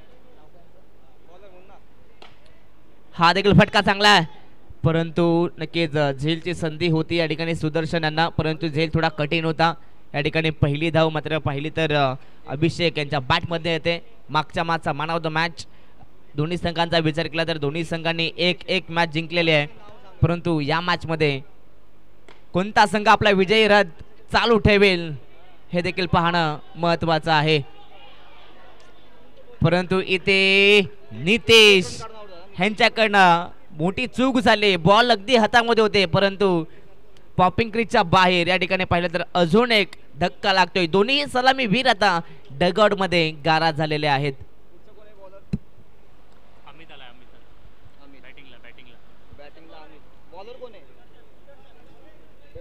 हा देखील फटका चांगला आहे परंतु नक्कीच झेलची संधी होती या ठिकाणी सुदर्शन यांना परंतु झेल थोडा कठीण होता. या ठिकाणी पहिली धाव मात्र पाहिली तर अभिषेक यांच्या बॅटमध्ये येते. मागच्या मॅचचा मॅन ऑफ द मॅच दोन्ही संघांचा विचार केला तर दोन्ही संघांनी एक मॅच जिंकलेली आहे परंतु या मॅचमध्ये कोणता संघ आपला विजयी रथ चालू ठेवेल हे देखील पाहणं महत्वाचं आहे. परंतु इथे नितेश ह्यांच्याकडनं मोठी चूक झाली. बॉल अगदी हातामध्ये होते परंतु पॉपिंग क्रीजच्या बाहेर या ठिकाणी पाहिलं तर अजून एक धक्का लागतोय. दोन्ही सलामी वीर आता डगआउट मध्ये गारा झालेले आहेत.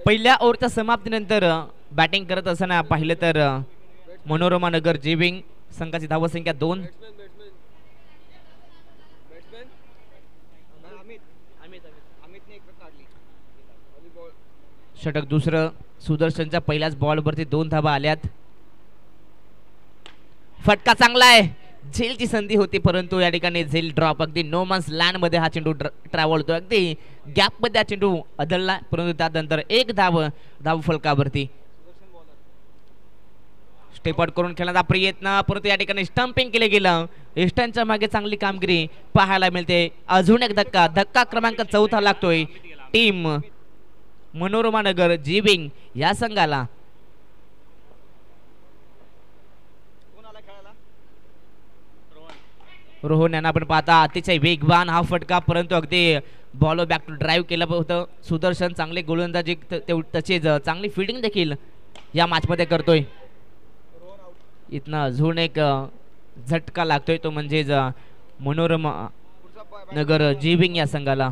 पहिल्या ओव्हरच्या समाप्तीनंतर बॅटिंग करत असताना पाहिलं तर मनोरमा नगर जीविंग संघाची धावसंख्या 2. षटक दुसरं. सुदर्शनच्या पहिल्याच बॉलवरती 2 धावा आल्यात. फटका चांगला आहे. झेलची संधी होती परंतु या ठिकाणी झेल ड्रॉप. अगदी नो मन्स लँड मध्ये हा चेंडू ट्रॅव्हल होतो. अगदी गॅप मध्ये हा चेंडू अदलला परंतु त्यानंतर एक धाव फलकावरती. स्टेप आउट करून खेळण्याचा प्रयत्न परंतु या ठिकाणी स्टंपिंग केले गेलं. इष्टांच्या मागे चांगली कामगिरी पाहायला मिळते. अजून एक धक्का क्रमांक 4 लागतोय टीम मनोरमा नगर जीविंग या संघाला. रोहन यांना आपण पाहता अतिशय वेगवान हा फटका परंतु अगदी बॉल बॅक टू ड्राईव्ह केलं होतं. सुदर्शन चांगले गोलंदाजी तसेच चांगली फिल्डिंग देखील या मॅच मध्ये करतोय. इथनं अजून एक झटका लागतोय तो म्हणजे मनोरमा नगर जीविंग या संघाला.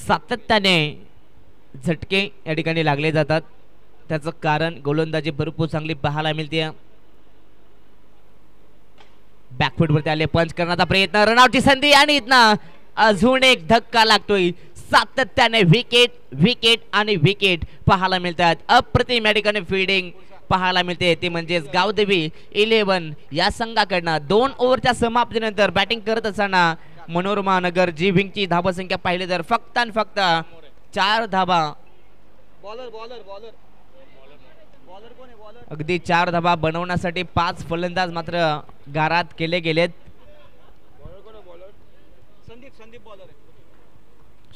सातत्याने झटके या ठिकाणी लागले जातात. त्याचं कारण गोलंदाजी भरपूर चांगली पाहायला मिळते. बॅकफूट वरती आले. पंच करण्याचा प्रयत्न. रनआउटची संधी आणि इथनं अजून एक धक्का लागतोय. सातत्याने विकेट आणि विकेट पाहायला मिळतात. अप्रतिम या ठिकाणी फिल्डिंग पाहायला मिळते ती म्हणजेच गावदेवी 11 या संघाकडनं. 2 ओव्हरच्या समाप्तीनंतर बॅटिंग करत असताना मनोरमा नगर जीविंगची धावसंख्या पाहिली तर फक्त आणि फक्त 4 धावा. अगदी 4 धावा बनवण्यासाठी 5 फलंदाज मात्र गारात केले गेलेत.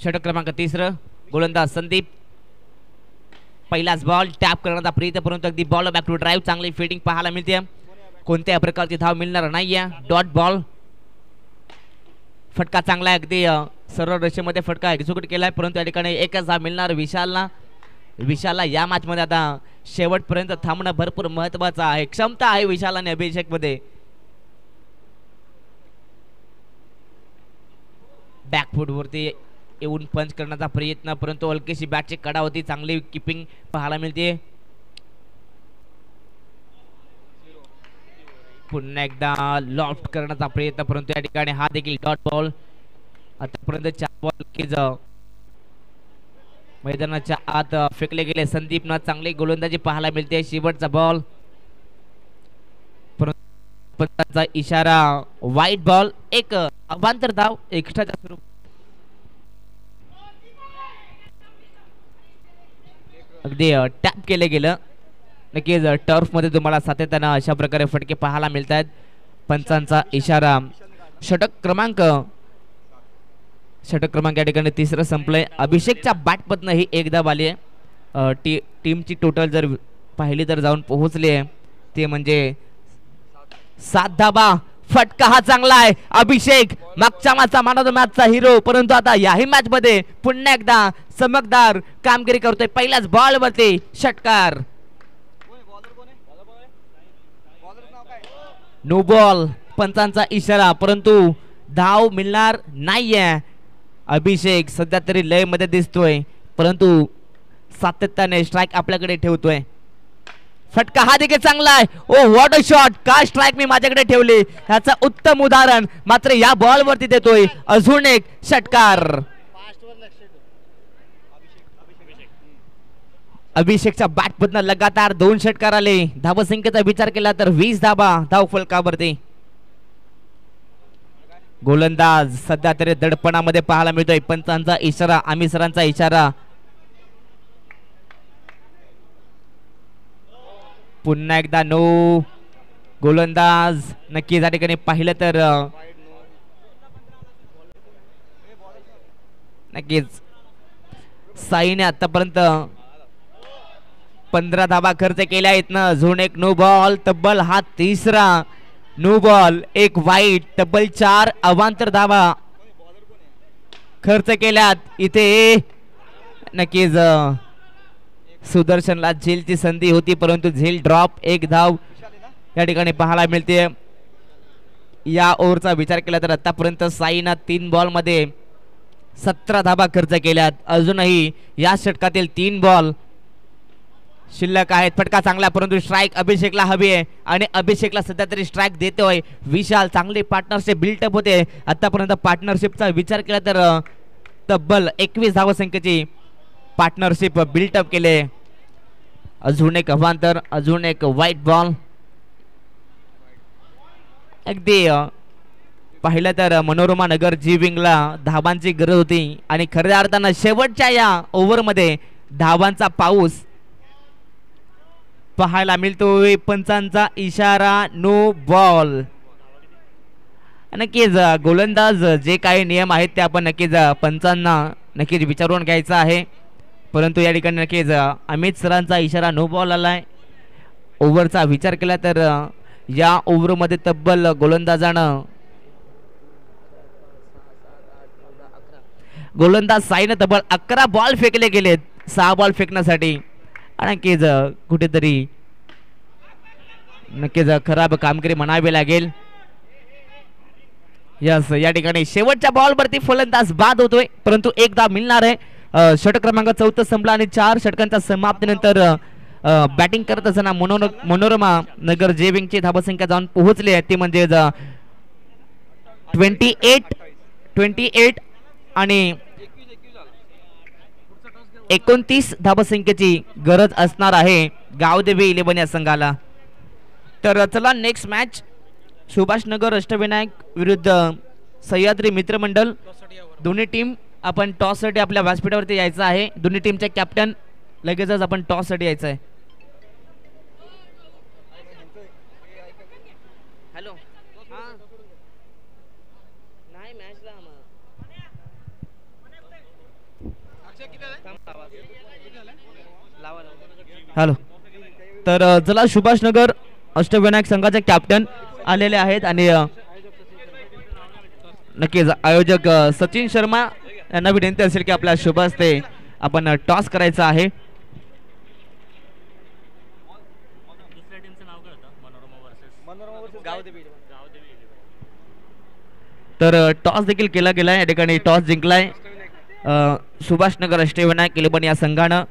षटक क्रमांक 3 गोलंदाज संदीप. पहिलाच बॉल टॅप करण्याचा प्रयत्न परंतु अगदी बॉल बॅक टू ड्राईव्ह चांगली फिल्डिंग पाहायला मिळते. कोणत्याही प्रकारची धाव मिळणार नाहीये. Dot ball. फटका चांगला आहे. अगदी सरळ रेषेमध्ये फटका एक्झिक्यूट केलाय परंतु या ठिकाणी एकच धाव मिळणार विशालला या मॅच मध्ये आता शेवटपर्यंत थांबणं भरपूर महत्वाचं आहे. क्षमता आहे विशाल आणि अभिषेक मध्ये. बॅकफूट वरती येऊन पंच करण्याचा प्रयत्न परंतु हलकीशी बॅटची कडा होती. चांगली किपिंग पाहायला मिळते. पुन्हा एकदा लॉफ्ट करण्याचा प्रयत्न परंतु या ठिकाणी हा देखील डॉट बॉल. आतापर्यंत 4 बॉल मैदानाच्या आत फेकले गेले. संदीपनं चांगली गोलंदाजी पाहायला मिळते. शेवटचा बॉल पंचाचा इशारा. वाईट बॉल. एक अवांतर धाव एक्स्ट्राच्या स्वरूप. अगदी टॅप केले गेलं. नक्कीच टर्फ मध्ये तुम्हाला सातत्यानं अशा प्रकारे फटके पाहायला मिळतात. पंचांचा इशारा. षटक क्रमांक षटक क्रमांक या ठिकाणी तिसरं संपलंय. अभिषेकच्या बॅटमधनं ही एक धाव आली आहे. टीमची टोटल जर पाहिली तर जाऊन पोहोचली आहे ते म्हणजे 7 धाबा. फटका हा चांगला आहे. अभिषेक मागच्या मॅचचा मॅन ऑफ द मॅचचा हिरो, परंतु आता याही मॅच मध्ये पुन्हा एकदा चमकदार कामगिरी करतोय. पहिल्याच बॉल वरती षटकार. नो बॉल पंचांचा इशारा, परंतु धाव मिळणार नाहीये. अभिषेक सध्या तरी लय मध्ये दिसतोय, परंतु सातत्याने स्ट्राईक आपल्याकडे ठेवतोय. फटका हा देखील चांगला आहे. ओ व्हॉट अ शॉट. का स्ट्राईक मी माझ्याकडे ठेवली ह्याचं उत्तम उदाहरण मात्र या बॉल वरती देतोय. अजून एक षटकार. अभिषेकच्या बॅटमधनं लगातार 2 षटकार आले. धावसंख्येचा विचार केला तर 20 धाबा धाव फलकावरती. गोलंदाज सध्या तरी दडपणामध्ये पाहायला मिळतोय. पंचांचा इशारा, आम्ही सरांचा इशारा. पुन्हा एकदा नो. गोलंदाज नक्कीच या ठिकाणी पाहिलं तर नक्कीच साईने आतापर्यंत 15 धाबा खर्च केल्या आहेत ना. झोन एक नो बॉल, तब्बल हा तिसरा नो बॉल, एक वाईट, तब्बल 4 अवांतर धावा खर्च केल्यात. इथे नक्कीच सुदर्शनला झेलची संधी होती, परंतु झेल ड्रॉप. एक धाव या ठिकाणी पाहायला मिळते. या ओव्हरचा विचार केला तर आतापर्यंत साईना 3 बॉल मध्ये 17 धाबा खर्च केल्यात. अजूनही या षटकातील 3 बॉल शिल्लक आहेत. फटका चांगला, परंतु स्ट्राईक अभिषेकला हवी आहे आणि अभिषेकला सध्या तरी स्ट्राईक देतोय. विशाल चांगली पार्टनरशिप बिल्टअप होते. आतापर्यंत पार्टनरशिपचा विचार केला तर तब्बल 21 धावसंख्येची पार्टनरशिप बिल्टअप केले. अजून एक अवांतर, अजून एक व्हाईट बॉल. अगदी पाहिलं तर मनोरमा नगर जी विंगला धाबांची गरज होती आणि खऱ्या अर्थानं शेवटच्या या ओव्हरमध्ये धाबांचा पाऊस पाहायला मिळतोय. पंचांचा इशारा, नो बॉल. नक्कीच गोलंदाज जे काही नियम आहेत ते आपण नक्कीच पंचांना नक्कीच विचारून घ्यायचं आहे, परंतु या ठिकाणी नक्कीच अमित सरांचा इशारा नो बॉल आलाय. ओव्हरचा विचार केला तर या ओव्हरमध्ये तब्बल गोलंदाजानं गोलंदाज साईनं तब्बल 11 बॉल फेकले गेलेत 6 बॉल फेकण्यासाठी. नक्कीच कुठेतरी नक्कीच खराब कामगिरी म्हणावी लागेल. यस, या ठिकाणी शेवटच्या बॉलवरती फलंदाज बाद होतोय, परंतु एक धाव मिळणार आहे. षटक क्रमांक 14 संपला आणि 4 षटकांच्या समाप्तीनंतर बॅटिंग करत असताना मनोरमा नगर जेविंगची धावसंख्या जाऊन पोहोचली आहे ती म्हणजे 28 आणि 29 धावसंख्येची गरज असणार आहे गावदेवी 11 या संघाला. तर चला नेक्स्ट मॅच सुभाष नगर अष्टविनायक विरुद्ध सह्याद्री मित्रमंडळ. दोन्ही टीम आपण टॉस साठी आपल्या व्यासपीठावरती यायचं आहे. दोन्ही टीमचे कॅप्टन लगेचच आपण टॉस साठी यायचं आहे. हॅलो, नाही मॅचला हॅलो. तर चला सुभाष नगर अष्टविनायक संघाचे कॅप्टन आलेले आहेत आणि नक्कीच आयोजक सचिन शर्मा यांना विनंती असेल की आपल्या शुभ हस्ते आपण टॉस करायचा आहे. तर टॉस देखील केला गेलाय. या ठिकाणी टॉस जिंकलाय सुभाष नगर अष्टविनायक 11 या संघानं.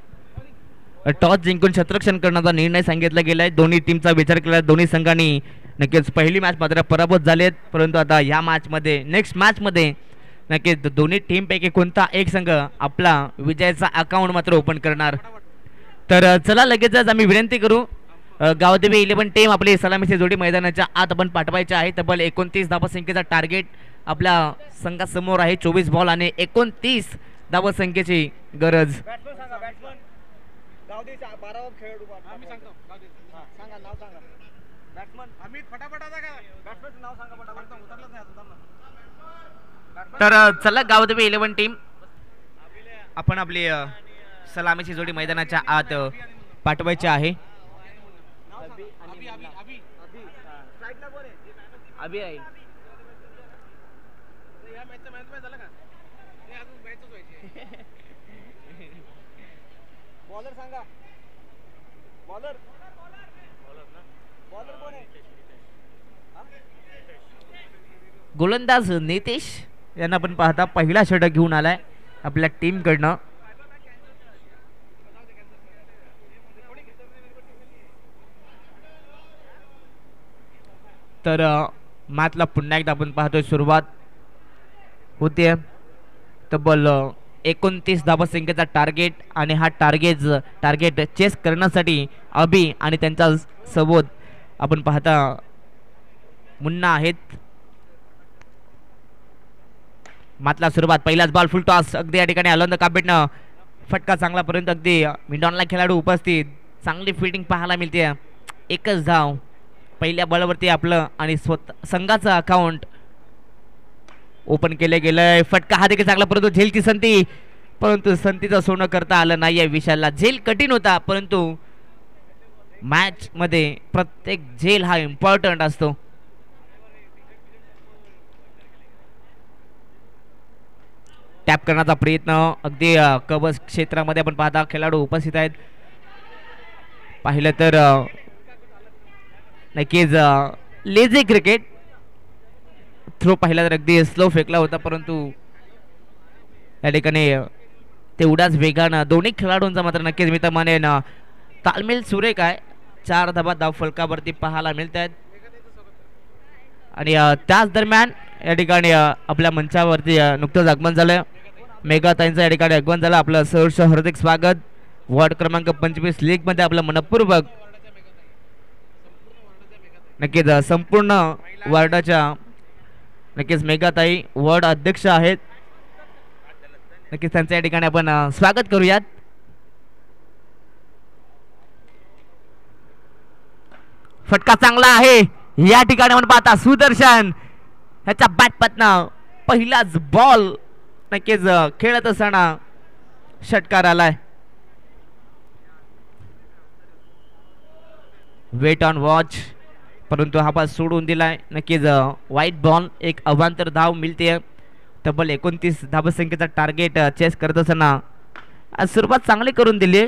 टॉस जिंकून क्षेत्ररक्षण करण्याचा निर्णय सांगितला गेलाय. दोन्ही टीमचा विचार केला, दोन्ही संघांनी नक्कीच पहिली मॅच मात्र पराभूत झालेत, परंतु आता या मॅच मध्ये नेक्स्ट मॅच मध्ये नक्कीच दोन्ही टीम पैकी कोणता एक संघ आपला विजयाचा अकाउंट मात्र ओपन करणार. तर चला लगेचच आम्ही विनंती करू गावदेवी 11 टीम आपली सलामीची जोडी मैदानाच्या आत आपण पाठवायची आहे. तब्बल 29 धावसंख्येचा टार्गेट आपल्या संघासमोर आहे. 24 बॉल आणि 29 धावसंख्येची गरज. तर चला गावदेवी 11 टीम आपण आपली सलामीची जोडी मैदानाच्या आत पाठवायची आहे. अभि आहे बॉलर सांगा. बॉलर कोण आहे? गोलंदाज नितेश यांना आपण पाहता पहिला षटक घेऊन आलाय आपल्या टीम कडनं. तर मॅचला पुन्हा एकदा आपण पाहतोय सुरुवात होते. तब्बल 29 धावसंख्येचा टार्गेट आणि हा टार्गेट चेस करण्यासाठी अभि आणि त्यांच्या सोबत आपण पाहता मुन्ना आहेत. मातला सुरुवात पहिलाच बॉल फुल टॉस अगदी या ठिकाणी अलंद काबेटनं फटका चांगला पर्यंत अगदी मिडॉनला खेळाडू उपस्थित चांगली फिल्डिंग पाहायला मिळते. एकच धाव पहिल्या बॉलवरती आपलं आणि संघाचं अकाउंट ओपन केलं गेलंय. फटका हा देखील चांगला परंतु झेलची संधी परंतु संधीचं सोनं करता आलं नाही. विशालला झेल कठीण होता परंतु मॅच मध्ये प्रत्येक झेल हा इम्पॉर्टंट असतो. टॅप करण्याचा प्रयत्न अगदी कव्हर क्षेत्रामध्ये आपण पाहता खेळाडू उपस्थित आहेत. पाहिलं तर नक्कीच लेझी क्रिकेट थ्रो पाहिला तर अगदी स्लो फेकला होता परंतु या ठिकाणी तेवढाच वेगानं दोन्ही खेळाडूंचा मात्र नक्कीच मी तर म्हणेन तालमेल सुरेख आहे. 4 धावा धाव फलकावरती पाहायला मिळत आहेत आणि त्याच दरम्यान या ठिकाणी आपल्या मंचावरती नुकतंच आगमन झालं. मेघाताईंचं या ठिकाणी आगमन झालं. आपलं सहर्ष हार्दिक स्वागत. वॉर्ड क्रमांक 25 लीग मध्ये आपलं मनपूर्वक नक्कीच संपूर्ण वॉर्डाच्या नक्कीच मेघाताई वॉर्ड अध्यक्ष आहेत. नक्कीच त्यांचं या ठिकाणी आपण स्वागत करूयात. फटका चांगला आहे या ठिकाणी आपण पाहता सुदर्शन ह्याच्या बॅटपतनं पहिलाच बॉल नक्कीच खेळत असताना षटकार आलाय. वेट ऑन वॉच परंतु हा बॉल सोडून दिलाय. नक्कीच वाईट बॉल एक अवांतर धाव मिळते. तब्बल 29 धावसंख्येचा टार्गेट चेस करत असताना सुरुवात चांगली करून दिली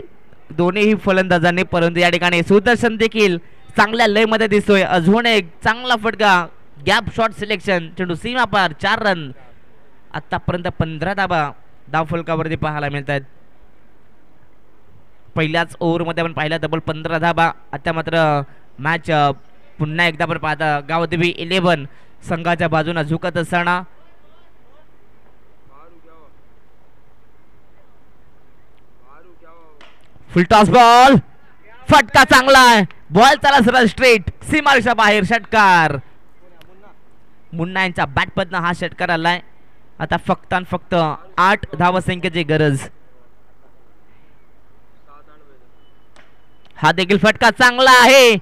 दोन्हीही फलंदाजांनी परंतु या ठिकाणी सुदर्शन देखील चांगल्या लय मध्ये दिसतोय. अजून एक चांगला फटका गॅप शॉट सिलेक्शन चेंडू सीमा पार 4 रन. आतापर्यंत 15 धावा धाव फलकावरती पाहायला मिळत आहेत. पहिल्याच ओव्हरमध्ये आपण पाहिला तब्बल 15 धावा. आता मात्र मॅच पुन्हा एकदा आपण पाहता गावदेवी 11 संघाच्या बाजूने झुकत असताना फुल टॉस बॉल फटका चांगला आहे. बॉल चला सरळ स्ट्रेट सीमारेषा बाहेर षटकार. मुन्ना यांच्या बॅटमधनं हा षटकार आलाय. आता फक्त आणि फक्त 8 धावसंख्येची गरज. हा देखील फटका चांगला आहे.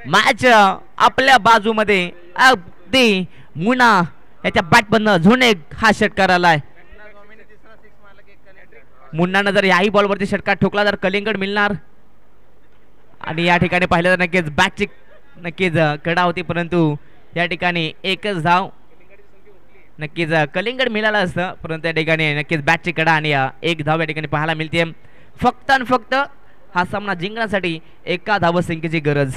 मॅच आपल्या बाजूमध्ये अगदी मुन्ना याच्या बॅटमधनं अजून एक हा षटकार आलाय. मुन्नानं जर याही बॉलवरती षटकार ठोकला तर कलिंगड मिळणार आणि या ठिकाणी पाहिलं तर नक्कीच बॅटची नक्कीच कडा होती परंतु या ठिकाणी एकच धाव नक्कीच कलिंगड मिळालं असतं परंतु या ठिकाणी नक्कीच बॅटची कडा आणि एक धाव या ठिकाणी पाहायला मिळते. फक्त आणि फक्त हा सामना जिंकण्यासाठी एका धावसंख्येची गरज.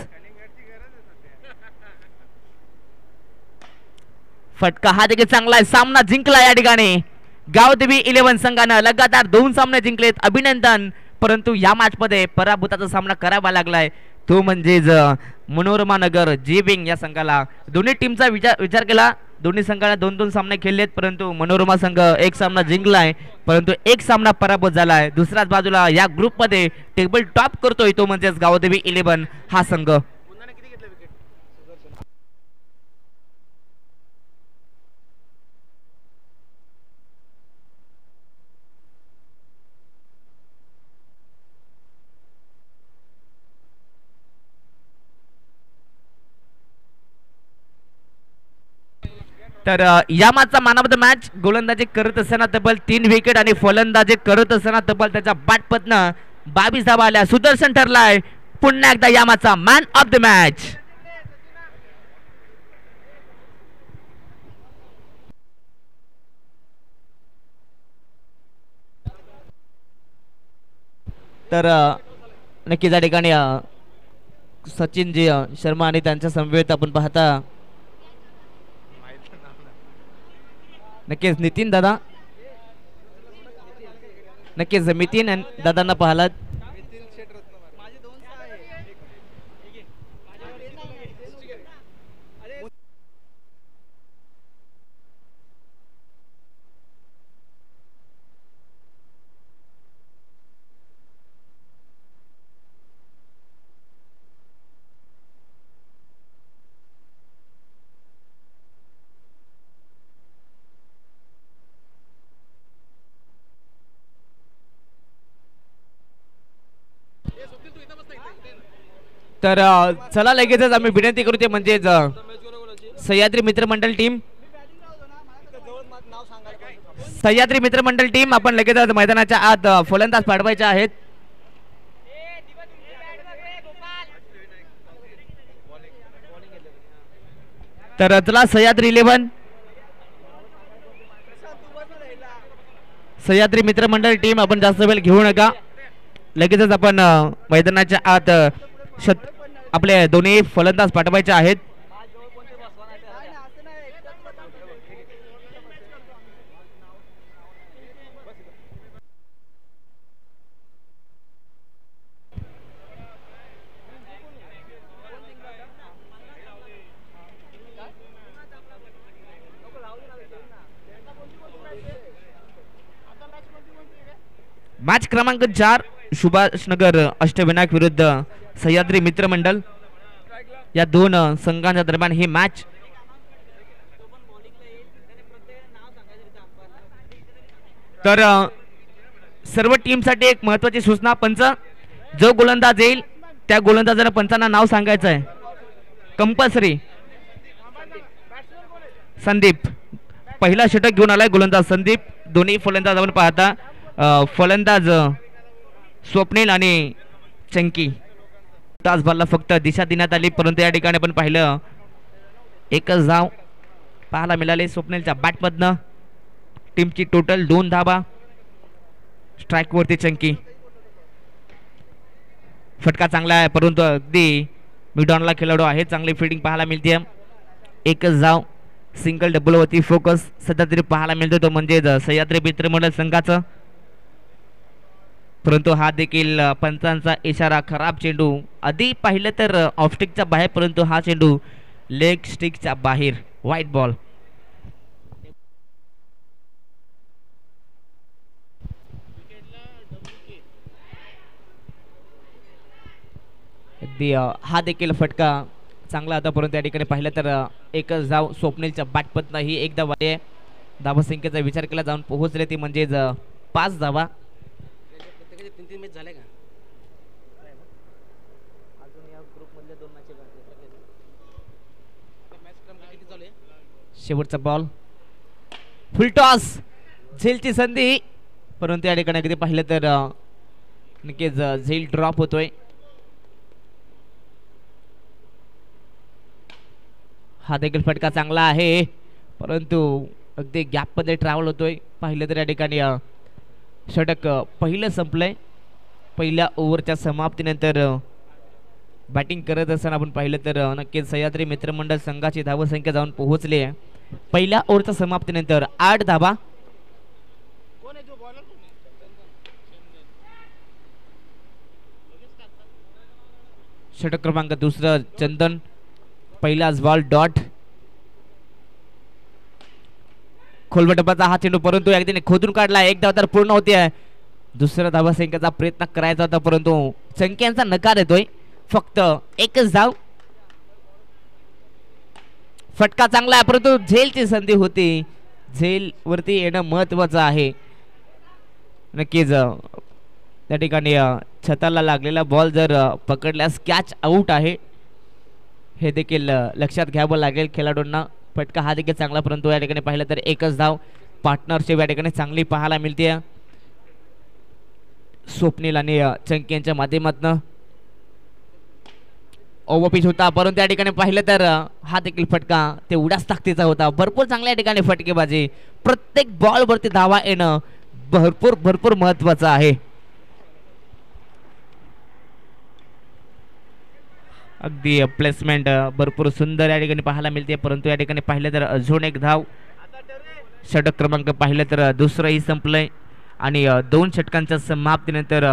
फटका हा देखील चांगला आहे. सामना जिंकला या ठिकाणी गावदेवी 11 संघानं लगातार 2 सामने जिंकलेत. अभिनंदन. परंतु या मॅच मध्ये पराभूताचा सामना करावा लागलाय तो म्हणजेच मनोरमा नगर जेबिंग या संघाला. दोन्ही टीमचा विचार केला दोन्ही संघाने 2-2 सामने खेळलेत परंतु मनोरमा संघ एक सामना जिंकलाय परंतु एक सामना पराभूत झालाय. दुसऱ्याच बाजूला या ग्रुप मध्ये टेबल टॉप करतोय तो म्हणजेच गावदेवी 11 हा संघ. तर या मॅचचा मॅन ऑफ द मॅच गोलंदाजी करत असताना तब्बल 3 विकेट आणि फलंदाजी करत असताना तब्बल त्याच्या बॅटपतनं 22 धावा आल्या सुदर्शन ठरलाय पुन्हा एकदा या मॅचचा मॅन ऑफ द मॅच. तर नक्कीच या ठिकाणी सचिनजी शर्मा आणि त्यांच्या समवेत आपण पाहता नक्कीच नितीन दादा नक्कीच नितीन दादांना पाहिलात. तर चला लगेचच आम्ही विनंती करू ते म्हणजे सह्याद्री मित्रमंडळ टीम आपण लगेचच मैदानाच्या आत फलंदाज पाठवायचे आहेत. तर चला सह्याद्री मित्रमंडळ टीम आपण जास्त वेळ घेऊ नका लगेचच आपण मैदानाच्या आत आपले दोन्ही फलंदाज पाठवायचे आहेत. मॅच क्रमांक 4 सुभाषनगर अष्टविनायक विरुद्ध सह्याद्री मित्रमंडळ या दोन संघांच्या दरम्यान ही मॅच. तर सर्व टीमसाठी एक महत्त्वाची सूचना पंच जो गोलंदाज येईल त्या गोलंदाजाने पंचांना नाव सांगायचं आहे कंपल्सरी. संदीप पहिला षटक घेऊन आलाय गोलंदाज संदीप. दोन्ही फलंदाज आपण पाहता फलंदाज स्वप्नील आणि चंकी. तासभरला फक्त दिशा देण्यात आली परंतु या ठिकाणी आपण पाहिलं एकच धाव पाहायला मिळाले स्वप्नीलच्या बॅटमधनं. टीमची टोटल 2 धावा. स्ट्राईक वरती चंकी. फटका चांगला आहे परंतु अगदी मिडॉनला खेळाडू आहे चांगली फिल्डिंग पाहायला मिळते. एकच धाव सिंगल डबल वरती फोकस सध्या तरी पाहायला मिळतो तो म्हणजे सह्याद्री मित्रमंडळ संघाचं. परंतु हा देखील पंचांचा इशारा खराब चेंडू. आधी पाहिलं तर ऑफ स्टिकच्या बाहेर परंतु हा चेंडू लेग स्टिकच्या बाहेर व्हाईट बॉल. अगदी हा देखील फटका चांगला होता परंतु या ठिकाणी पाहिलं तर एकच धाव स्वप्नीलच्या बॅटपतनं ही एक धाव आहे. धावा संख्येचा विचार केला जाऊन पोहोचले ती म्हणजे 5 धावा. शेवटचा बॉल फुल टॉस झेलची संधी परंतु या ठिकाणी अगदी पाहिलं तर नक्कीच झेल ड्रॉप होतोय. हा देखील फटका चांगला आहे परंतु अगदी गॅप मध्ये ट्रॅव्हल होतोय. पाहिलं तर या ठिकाणी षटक पहिलं संपलंय. पहिल्या ओव्हरच्या समाप्तीनंतर बॅटिंग करत असताना आपण पाहिलं तर नक्कीच सह्याद्री मित्रमंडळ संघाची धावसंख्या जाऊन पोहोचली आहे पहिल्या ओव्हरच्या समाप्तीनंतर 8 धावा. षटक क्रमांक 2 चंदन पहिलाच बॉल डॉट. खोलवा टप्प्याचा हा चेंडू परंतु अगदी खोदून काढला. एक धाव तर पूर्ण होते. दुसऱ्या धावा संख्येचा प्रयत्न करायचा होता परंतु संख्यांचा नकार येतोय. फक्त एकच धाव. फटका चांगला आहे परंतु झेलची संधी होती. झेल वरती येणं महत्वाचं आहे. नक्कीच त्या ठिकाणी छताला लागलेला बॉल जर पकडल्यास कॅच आउट आहे हे देखील लक्षात घ्यावं लागेल खेळाडूंना. फटका हा देखील चांगला, परंतु या ठिकाणी पाहिलं तर एकच धाव. पार्टनरशिप या ठिकाणी चांगली पाहायला मिळते स्वप्नील आणि चंकी यांच्या माध्यमातून. ओव्हरपिच होता, परंतु या ठिकाणी पाहिलं तर हा देखील फटका तेवढाच ताकदीचा होता. भरपूर चांगल्या या ठिकाणी फटकेबाजी, प्रत्येक बॉल वरती धावा येणं भरपूर भरपूर महत्वाचं आहे. अगदी प्लेसमेंट भरपूर सुंदर या ठिकाणी पाहायला मिळते, परंतु या ठिकाणी पाहिलं तर अजून एक धाव. षटक क्रमांक पाहिलं तर दुसरंही संपलंय आणि 2 षटकांच्या समाप्तीनंतर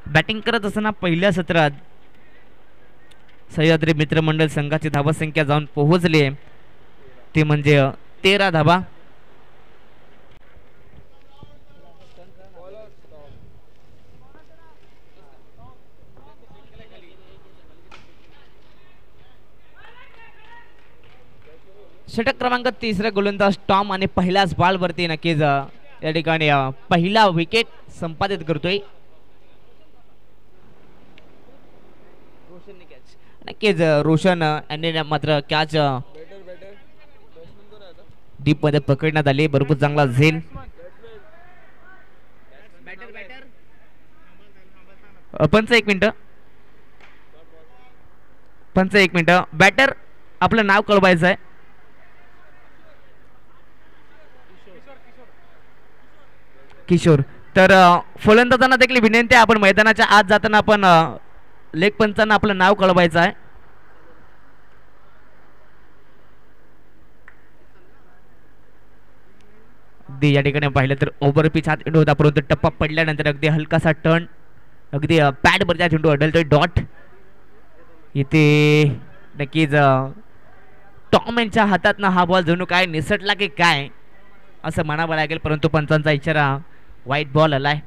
बॅटिंग करत असताना पहिल्या सत्रात सह्याद्री मित्रमंडळ संघाची धावसंख्या जाऊन पोहोचली आहे ती म्हणजे 13 धावा. षटक क्रमांक 3 गोलंदाज टॉम आणि पहिल्याच बॉल वरती नक्कीच या ठिकाणी पहिला विकेट संपादित करतोय. नक्कीच रोशन यांनी मात्र कॅच डीप मध्ये पकडण्यात आली. भरपूर चांगला झेल. पंच एक मिनिट बॅटर आपलं नाव कळवायचं आहे. किशोर. तर फलंदाजांना देखील विनंती आहे, आपण मैदानाच्या आत जाताना आपण लेग पंचांना आपलं नाव कळवायचं आहे. अगदी या ठिकाणी पाहिलं तर ओव्हर पिच हा चेंडू होता, परंतु टप्पा पडल्यानंतर अगदी हलकासा टर्न, अगदी पॅड वरचा चेंडू अडलतोय. डॉट इथे नक्कीच टॉम यांच्या हातातनं हा बॉल जणू काय निसटला की काय असं म्हणावं लागेल, परंतु पंचांचा इशारा वाईट बॉल आलाय.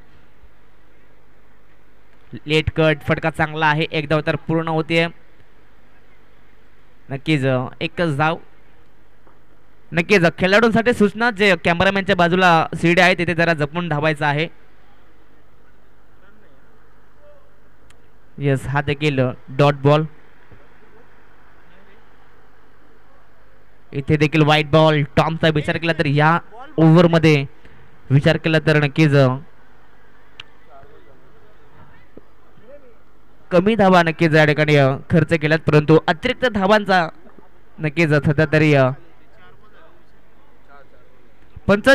लेट कट फटका चांगला आहे. एक धाव तर पूर्ण होते. नक्कीच एकच धाव. नक्कीच खेळाडूंसाठी सूचना, जे कॅमेरामॅनच्या बाजूला सीडी आहे तिथे जरा जपून धावायचं आहे. यस, हा देखील डॉट बॉल. इथे देखील वाईट बॉल. टॉमचा विचार केला तर या ओव्हर मध्ये विचार केला तर नक्कीच कमी धावा नक्कीच या ठिकाणी खर्च केल्यात, परंतु अतिरिक्त धावांचा नक्कीच सध्या तरी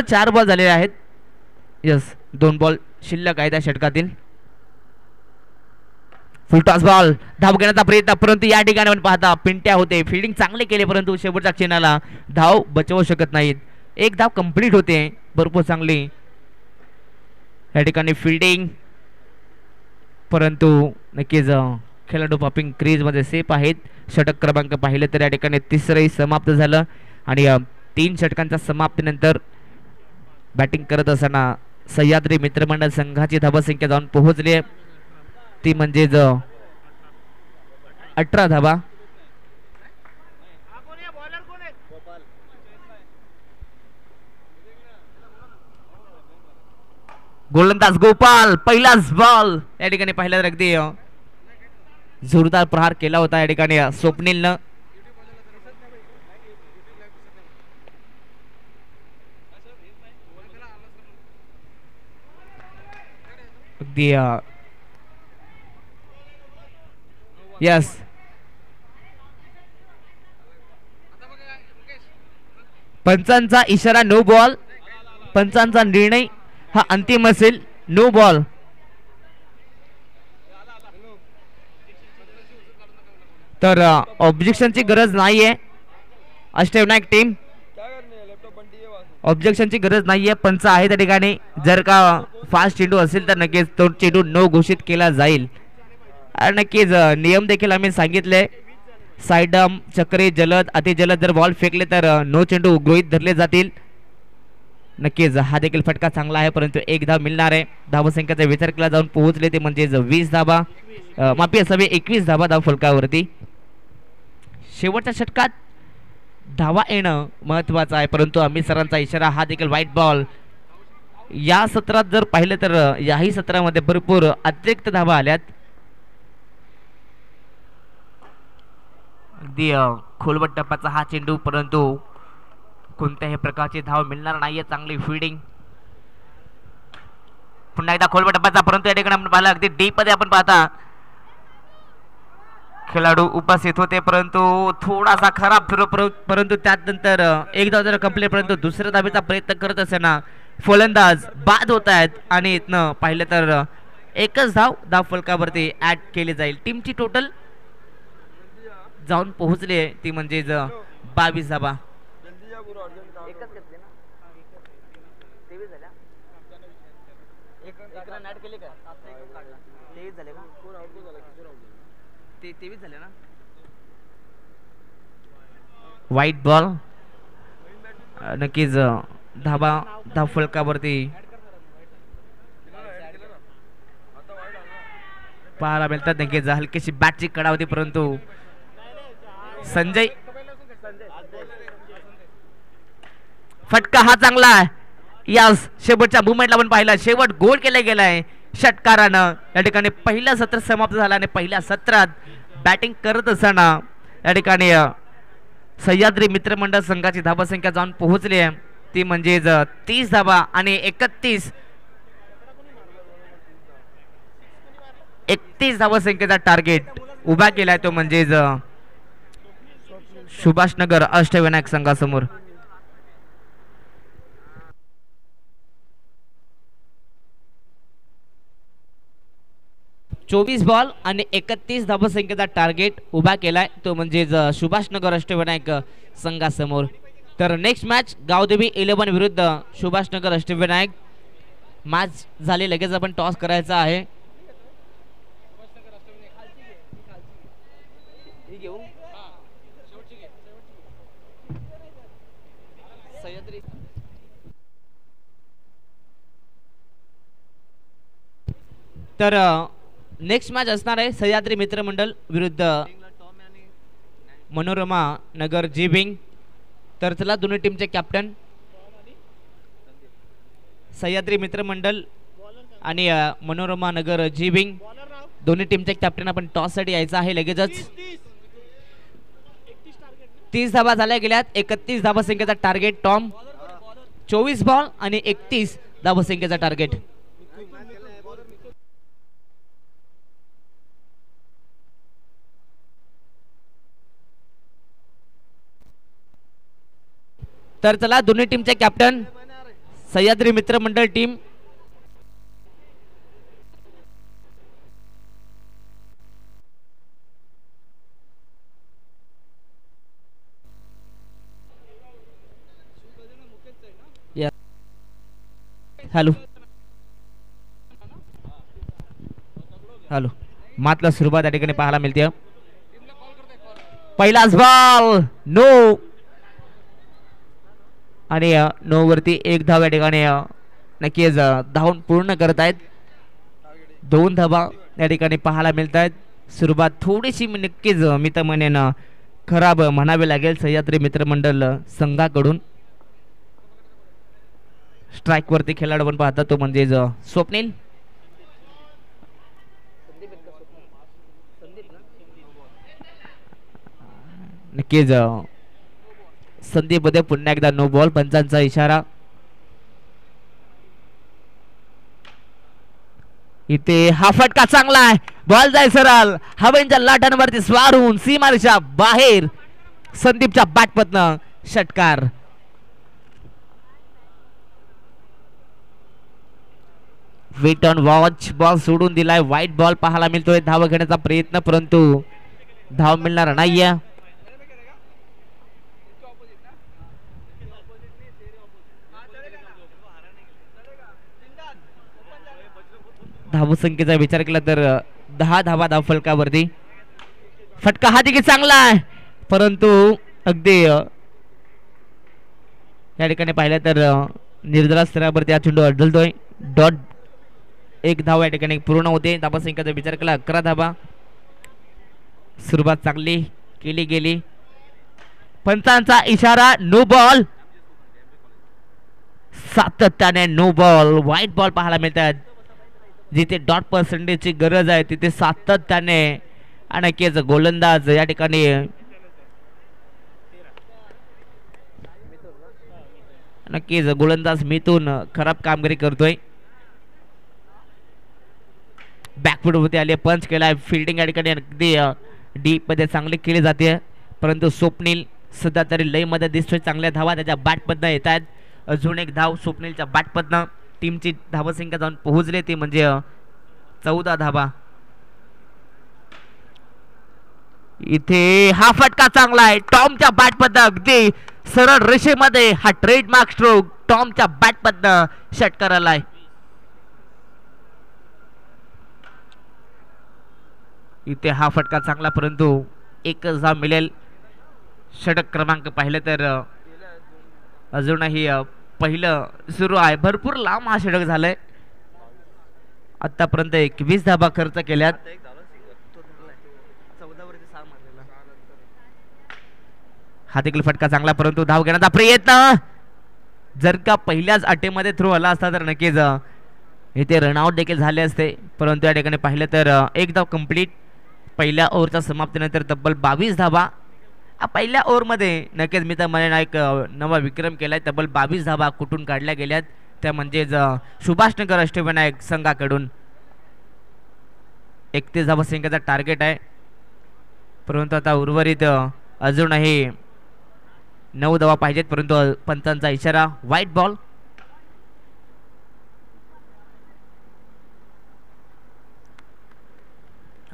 4 बॉल झालेले आहेत. यस, 2 बॉल शिल्लक आहे त्या षटकातील. फुल टॉस बॉल, धाव घेण्याचा प्रयत्न, परंतु या ठिकाणी आपण पाहता पिंट्या होते. फिल्डिंग चांगली केली, परंतु शेवटच्या क्षणाला धाव बचवू शकत नाहीत. एक धाव कंप्लीट होते. भरपूर चांगली या ठिकाणी फिल्डिंग, परंतु नक्कीच खेळाडू पॉपिंग क्रीज मध्ये सेफ आहेत. षटक क्रमांक पाहिलं तर या ठिकाणी 3रंही समाप्त झालं आणि 3 षटकांच्या समाप्तीनंतर बॅटिंग करत असताना सह्याद्री मित्रमंडळ संघाची धावसंख्या जाऊन पोहोचली आहे ती म्हणजेच 18 धावा. गोलंदाज गोपाल, पहिलाच बॉल या ठिकाणी पाहिलं तर अगदी जोरदार प्रहार केला होता या ठिकाणी स्वप्नीलनं. अगदी यस, पंचांचा इशारा नो बॉल. पंचांचा निर्णय हा अंतिम असेल, नो बॉल. तर ऑब्जेक्शनची गरज नाहीये. अष्टविनायक टीम, ऑब्जेक्शनची गरज नाहीये. पंच आहे त्या ठिकाणी. जर का फास्ट चेंडू असेल तर नक्कीच तो चेंडू नो घोषित केला जाईल. आणि नक्कीच नियम देखील आम्ही सांगितले, साईडम, चक्री, जलद, अतिजलद जर बॉल फेकले तर नो चेंडू गृहीत धरले जातील. नक्कीच हा देखील फटका चांगला आहे, परंतु एक धाव मिळणार आहे. धावसंख्येचा विचार केला जाऊन पोहोचले ते म्हणजे 20 धावा, माफी असावी 21 धावा धाव फलकावरती. शेवटच्या षटकात धावा येणं महत्वाचं आहे, परंतु अमित सरांचा इशारा हा देखील वाईट बॉल. या सत्रात जर पाहिलं तर याही सत्रामध्ये भरपूर अतिरिक्त धावा आल्यात. अगदी खोलवट टप्प्याचा हा चेंडू, परंतु कोणत्याही प्रकारची धाव मिळणार नाहीये. चांगली फिल्डिंग पुन्हा एकदा खोलवर टप्प्याचा, परंतु या ठिकाणी आपण पाहिलं अगदी डीप मध्ये आपण पाहता खेळाडू उपस्थित होते, परंतु थोडासा खराब फिरो, परंतु त्यानंतर एक धाव जर कंप्लीट, परंतु दुसऱ्या धावेचा प्रयत्न करत असताना फलंदाज बाद होत आहेत आणि इथनं पाहिलं तर एकच धाव फलकावरती ऍड केली जाईल. टीमची टोटल जाऊन पोहोचली आहे ती म्हणजेच 22 धावा. व्हाईट बॉल नक्कीच धाव फलकावरती पाहायला मिळतात. नक्कीच हलकीशी बॅटची कडा होती, परंतु संजय फटका हा चांगला आहे. या शेवटच्या मुवमेंटला आपण पाहिला, शेवट गोल केला गेलाय षटकारानं. या ठिकाणी पहिलं सत्र समाप्त झालं आणि पहिल्या सत्रात बॅटिंग करत असताना या ठिकाणी सह्याद्री मित्रमंडळ संघाची धावसंख्या जाऊन पोहोचली आहे ती म्हणजेच 30 धावा आणि 31 धावसंख्येचा टार्गेट उभा केलाय तो म्हणजेच सुभाषनगर अष्टविनायक संघासमोर. चोवीस बॉल आणि 31 धावसंख्येचा टार्गेट उभा केलाय तो म्हणजेच सुभाषनगर अष्टविनायक संघासमोर. तर नेक्स्ट मॅच गावदेवी 11 विरुद्ध सुभाषनगर अष्टविनायक मॅच झाली. लगेच आपण टॉस करायचा आहे. तर नेक्स्ट मॅच असणार आहे सह्याद्री मित्रमंडळ विरुद्ध मनोरमा नगर जी विंग. तर चला दोन्ही टीमचे कॅप्टन सह्याद्री मित्रमंडळ आणि मनोरमा नगर जी विंग दोन्ही टीमचे कॅप्टन आपण टॉस साठी यायचं आहे. लगेचच 30 धावा झाल्या गेल्यात. 31 धावसंख्येचा टार्गेट टॉम. 24 बॉल आणि 31 धावसंख्येचा टार्गेट. तर चला दोन्ही टीमचे कॅप्टन सह्याद्री मित्रमंडळ टीम हॅलो मातला सुरुवात या ठिकाणी पाहायला मिळते. पहिलाच बॉल नो आणि 9 वरती 1 धाव या ठिकाणी नक्कीच धावून पूर्ण करत आहेत. 2 धावा या ठिकाणी पाहायला मिळत आहेत. सुरुवात थोडीशी नक्कीच मी तर म्हणेन खराब म्हणावे लागेल सह्याद्री मित्रमंडळ संघाकडून. स्ट्राइक वरती खेळाडू पण पाहता तो म्हणजे स्वप्नील. नक्कीच संदीप मध्ये पुन्हा एकदा नो बॉल. पंचांचा इशारा. इथे हा फटका चांगला आहे. बॉल जाय सरळ हवेच्या लाटांवरती स्वार होऊन सीमारेषा बाहेर. संदीपच्या बॅटमधनं षटकार. Weight on watch. बॉल सोडून दिलाय. व्हाईट बॉल पाहायला मिळतोय. धाव घेण्याचा प्रयत्न परंतु धाव मिळणार नाहीये. धावसंख्येचा विचार केला तर 10 धावा धाव फलकावरती. फटका हा देखील चांगला आहे परंतु अगदी या ठिकाणी पाहिलं तर निर्धार स्तरावरती हा चेंडू आढळतोय. डॉट 1 धाव या ठिकाणी पूर्ण होते. धावसंख्येचा विचार केला 11 धावा. सुरुवात चांगली केली गेली. पंचांचा इशारा नो बॉल. सातत्याने नो बॉल. व्हाईट बॉल पाहायला मिळतात. जिथे डॉट पर्सेंटेजची गरज आहे तिथे सातत्याने अनेकेच गोलंदाज या ठिकाणी नक्कीच गोलंदाज मिथून खराब कामगिरी करतोय. बॅकफूट होते आले, पंच केलाय, फिल्डिंग या ठिकाणी अगदी डीप मध्ये चांगली केली जाते, परंतु स्वप्नील सध्या तरी लय मध्ये दिसतोय. चांगल्या धावा त्याच्या बॅटमधनं येत आहेत. अजून एक धाव स्वप्नीलच्या बॅटमधनं. टीमची धावसंख्या जाऊन पोहोचली ती म्हणजे 14 धावा. इथे हा फटका चांगला आहे टॉमच्या बॅटमधनं, अगदी सरळ रेषेमध्ये हा ट्रेडमार्क स्ट्रोक टॉमच्या बॅटमधनं षटकार आलाय. इथे हा फटका चांगला, परंतु एकच धाव मिळेल. षटक क्रमांक पाहिलं तर अजूनही पहिलं सुरू आहे. भरपूर लांब हा षटक झालाय. आतापर्यंत 21 धावा खर्च केल्यात. हा देखील फटका चांगला, परंतु धाव घेण्याचा प्रयत्न. जर का पहिल्याच अटेमध्ये थ्रो आला असता तर नक्कीच इथे रनआउट देखील झाले असते, परंतु या ठिकाणी पाहिलं तर एक धाव कंप्लीट. पहिल्या ओव्हरच्या समाप्तीनंतर तब्बल 22 धावा. पहिल्या ओव्हरमध्ये नक्कीच मी तर म्हणेन एक नवा विक्रम केलाय. तब्बल 22 धावा कुठून काढल्या गेल्यात, त्या म्हणजेच सुभाषनगर अष्टविनायक संघाकडून. 31 धावा संख्येचा टार्गेट आहे, परंतु आता उर्वरित अजूनही 9 धावा पाहिजेत, परंतु पंचांचा इशारा व्हाईट बॉल.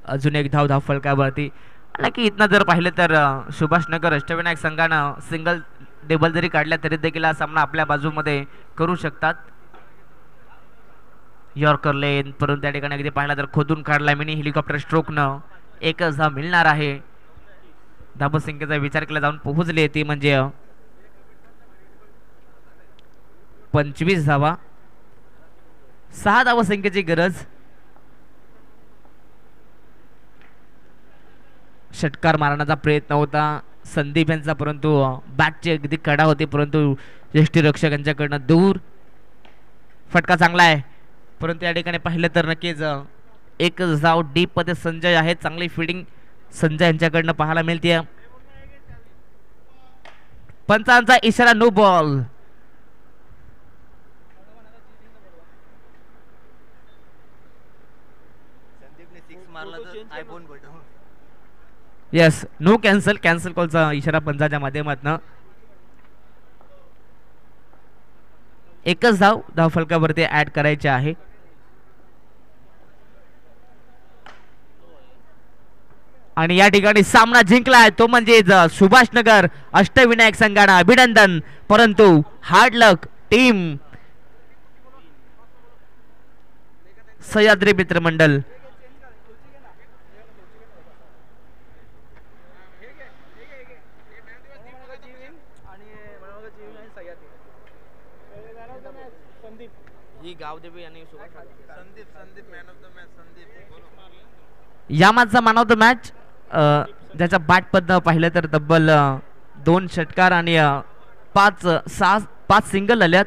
अजून एक धाव फलकावरती. नक्की इथनं जर पाहिलं तर सुभाषनगर अष्टविनायक संघानं सिंगल डेबल जरी काढल्या तरी देखील हा सामना आपल्या बाजूमध्ये करू शकतात. यॉर्कर लेन, परंतु त्या ठिकाणी अगदी पाहिला तर खोदून काढला मिनी हेलिकॉप्टर स्ट्रोकनं. एकच धाव मिळणार आहे. धावसंख्येचा विचार केला जाऊन पोहोचली ती म्हणजे 25 धावा. 6 धावसंख्येची गरज. षटकार मारण्याचा प्रयत्न होता संदीप यांचा, परंतु बॅटची अगदी कडा होती, परंतु यष्टीरक्षक यांच्याकडनं दूर. फटका चांगला आहे, परंतु या ठिकाणी पाहिलं तर नक्कीच एक धाव डीप मध्ये संजय आहे. चांगली फिल्डिंग संजय यांच्याकडनं पाहायला मिळते. पंचांचा इशारा no ball. Yes, no cancel. Cancel कॉलचा इशारा पंचाच्या माध्यमातून. एकच धाव फलकावरती ऍड करायचे आहे. आणि या ठिकाणी सामना जिंकलाय तो म्हणजे सुभाषनगर अष्टविनायक संघानं. अभिनंदन, परंतु हार्ड लक टीम सह्याद्री मित्रमंडळ. या मॅचचा मॅन ऑफ द मॅच ज्याच्या बॅट पद्धत पाहिलं तर तब्बल 2 षटकार आणि 5 सिंगल आल्यात.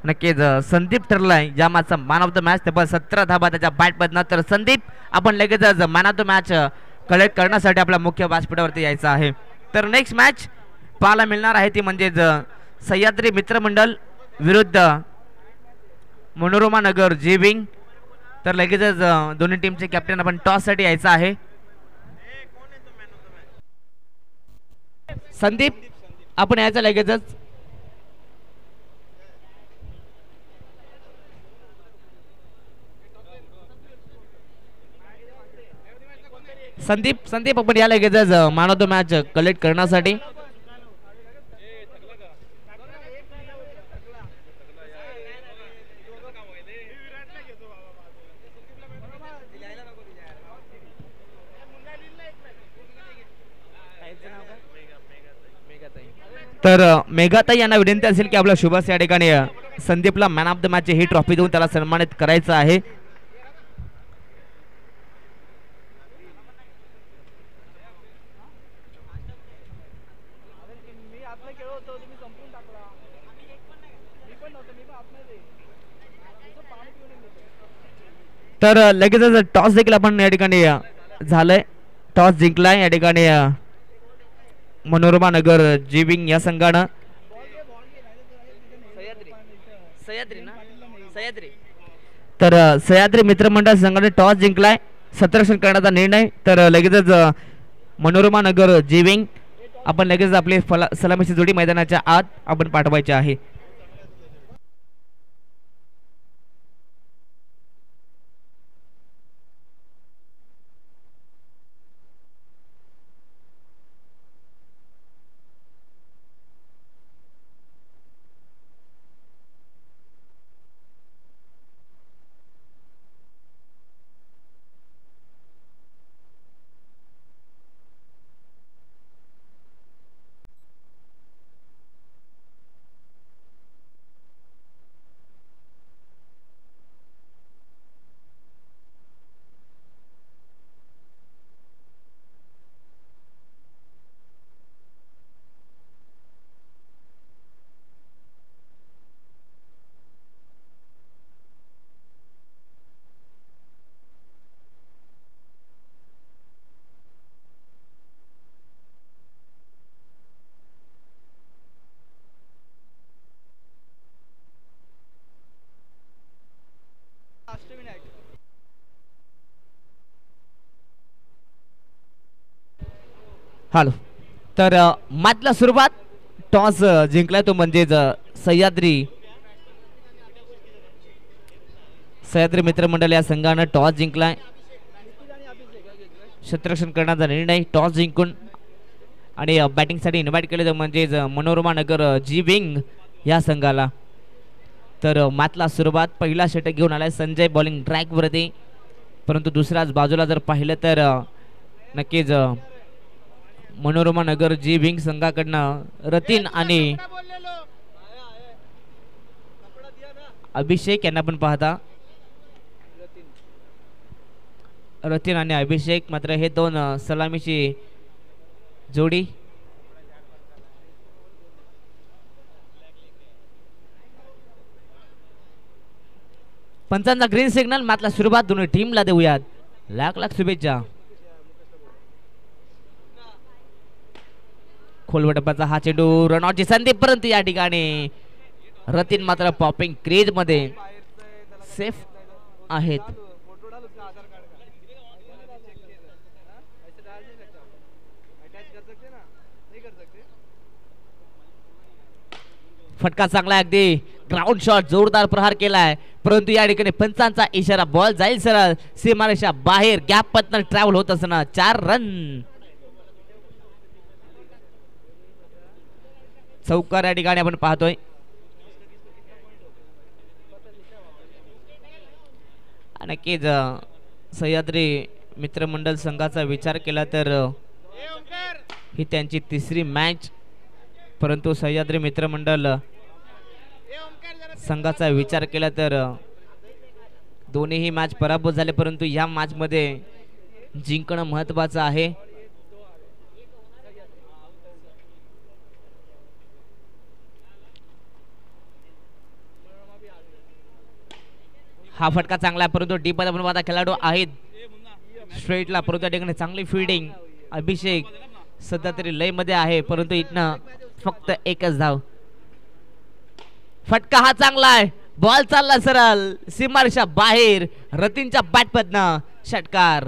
नक्कीच संदीप ठरलाय या मॅचचा मॅन ऑफ द मॅच. तब्बल 17 धाबा त्याच्या बॅट पद्धत. तर संदीप, आपण लगेचच man of the match collect करण्यासाठी आपल्या मुख्य व्यासपीठावरती यायचं आहे. तर नेक्स्ट मॅच पाहायला मिळणार आहे ती म्हणजेच सह्याद्री मित्रमंडळ विरुद्ध मनोरमा नगर जी विंग. तर लगेचच दोन्ही टीमचे कॅप्टन आपण टॉस साठी यायचं आहे. संदीप, आपण यायचं लगेचच. संदीप आपण या लगेचच man of the match collect करण्यासाठी. तर मेघाताई यांना विनंती असेल की आपला शुभास या ठिकाणी संदीपला मॅन ऑफ द मॅच ही ट्रॉफी देऊन त्याला सन्मानित करायचं आहे. तर लगेचच टॉस देखील आपण या ठिकाणी झालंय. टॉस जिंकलाय या ठिकाणी मनोरमा नगर जी विंग या संघानं. सह्याद्री ना सह्याद्री तर सह्याद्री मित्रमंडळ संघाने टॉस जिंकलाय क्षेत्ररक्षण करण्याचा निर्णय तर लगेचच मनोरमा नगर जीविंग आपण लगेच आपली सलामीची जोडी मैदानाच्या आत आपण पाठवायची आहे. हॅलो तर मॅचला सुरुवात टॉस जिंकलाय तो म्हणजेच सह्याद्री मित्रमंडळ या संघानं टॉस जिंकलाय. क्षेत्ररक्षण करण्याचा निर्णय टॉस जिंकून आणि बॅटिंगसाठी इन्व्हाइट केले म्हणजेच मनोरमा नगर जी विंग या संघाला. तर मॅचला सुरुवात पहिला षटक घेऊन आलाय संजय बॉलिंग ट्रॅकवरती परंतु दुसऱ्याच बाजूला जर पाहिलं तर नक्कीच मनोरमा नगर जी विंग संघाकडनं रतीन आणि अभिषेक यांना पण पाहता रतीन आणि अभिषेक मात्र हे दोन सलामीची जोडी पंचांचा ग्रीन सिग्नल मॅचला सुरुवात दोन्ही टीमला देऊयात लाख लाख शुभेच्छा. खोलवटपाचा हा चेंडू रनआउटची संधी परंतु या ठिकाणी रतीन मात्र पॉपिंग क्रेज मध्ये सेफ आहेत. फटका चांगला अगदी ग्राउंड शॉट जोरदार प्रहार केलाय परंतु या ठिकाणी पंचांचा इशारा बॉल जाईल सरळ सीमारेषा बाहेर गॅप पत्न ट्रॅव्हल होत असताना 4 रन. चौकार या ठिकाणी आपण पाहतोय नक्कीच सह्याद्री मित्रमंडळ संघाचा विचार केला तर ही त्यांची तिसरी मॅच परंतु सह्याद्री मित्रमंडळ संघाचा विचार केला तर दोन्हीही मॅच पराभूत झाले परंतु या मॅच मध्ये जिंकणं महत्त्वाचं आहे. हा फटका चांगला आहे परंतु डीप मध्ये पण खेळाडू आहेत स्ट्रेटला परंतु त्या ठिकाणी चांगली फिल्डिंग अभिषेक सध्या तरी लय मध्ये आहे परंतु इथनं फक्त एकच धाव. फटका हा चांगला आहे बॉल चालला सरळ सीमारेषा बाहेर रतीनच्या बॅटमधनं षटकार.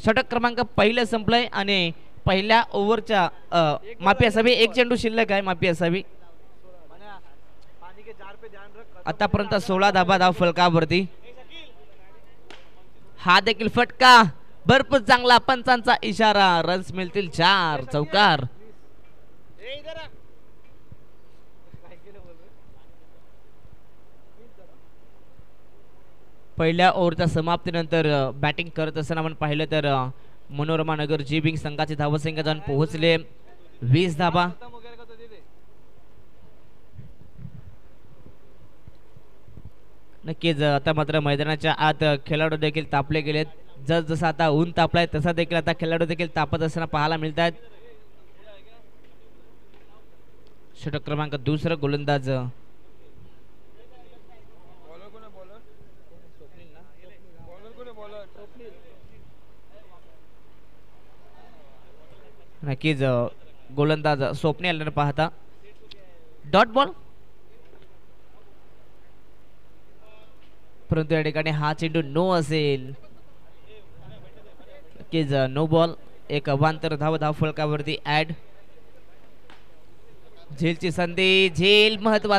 षटक क्रमांक पहिलं संपलंय आणि पहिल्या ओव्हरच्या माफी असावी एक चेंडू शिल्लक आहे माफी असावी. आतापर्यंत 16 धाव फलकावरती. हा देखील फटका भरपूर चांगला पंचांचा इशारा रन्स मिळतील 4 चौकार. पहिल्या ओव्हरच्या समाप्तीनंतर बॅटिंग करत असताना आपण पाहिलं तर मनोरमा नगर जी विंग संघाची धावसंख्या जाऊन पोहोचले 20 धावा. नक्कीच आता मात्र मैदानाच्या आत खेळाडू देखील तापले गेलेत जसं आता ऊन तापलाय तसा देखील आता खेळाडू देखील तापत असताना पाहायला मिळत आहेत. षटक क्रमांक दुसरा गोलंदाज नक्कीच गोलंदाज स्वप्नील पाहता डॉट बॉल परंतु या ठिकाणी हा चेंडू नो असेल. नक्कीच नो बॉल. एक अवांतर धाव फलकावरती ऍड. झेलची संधी. झेल महत्वाची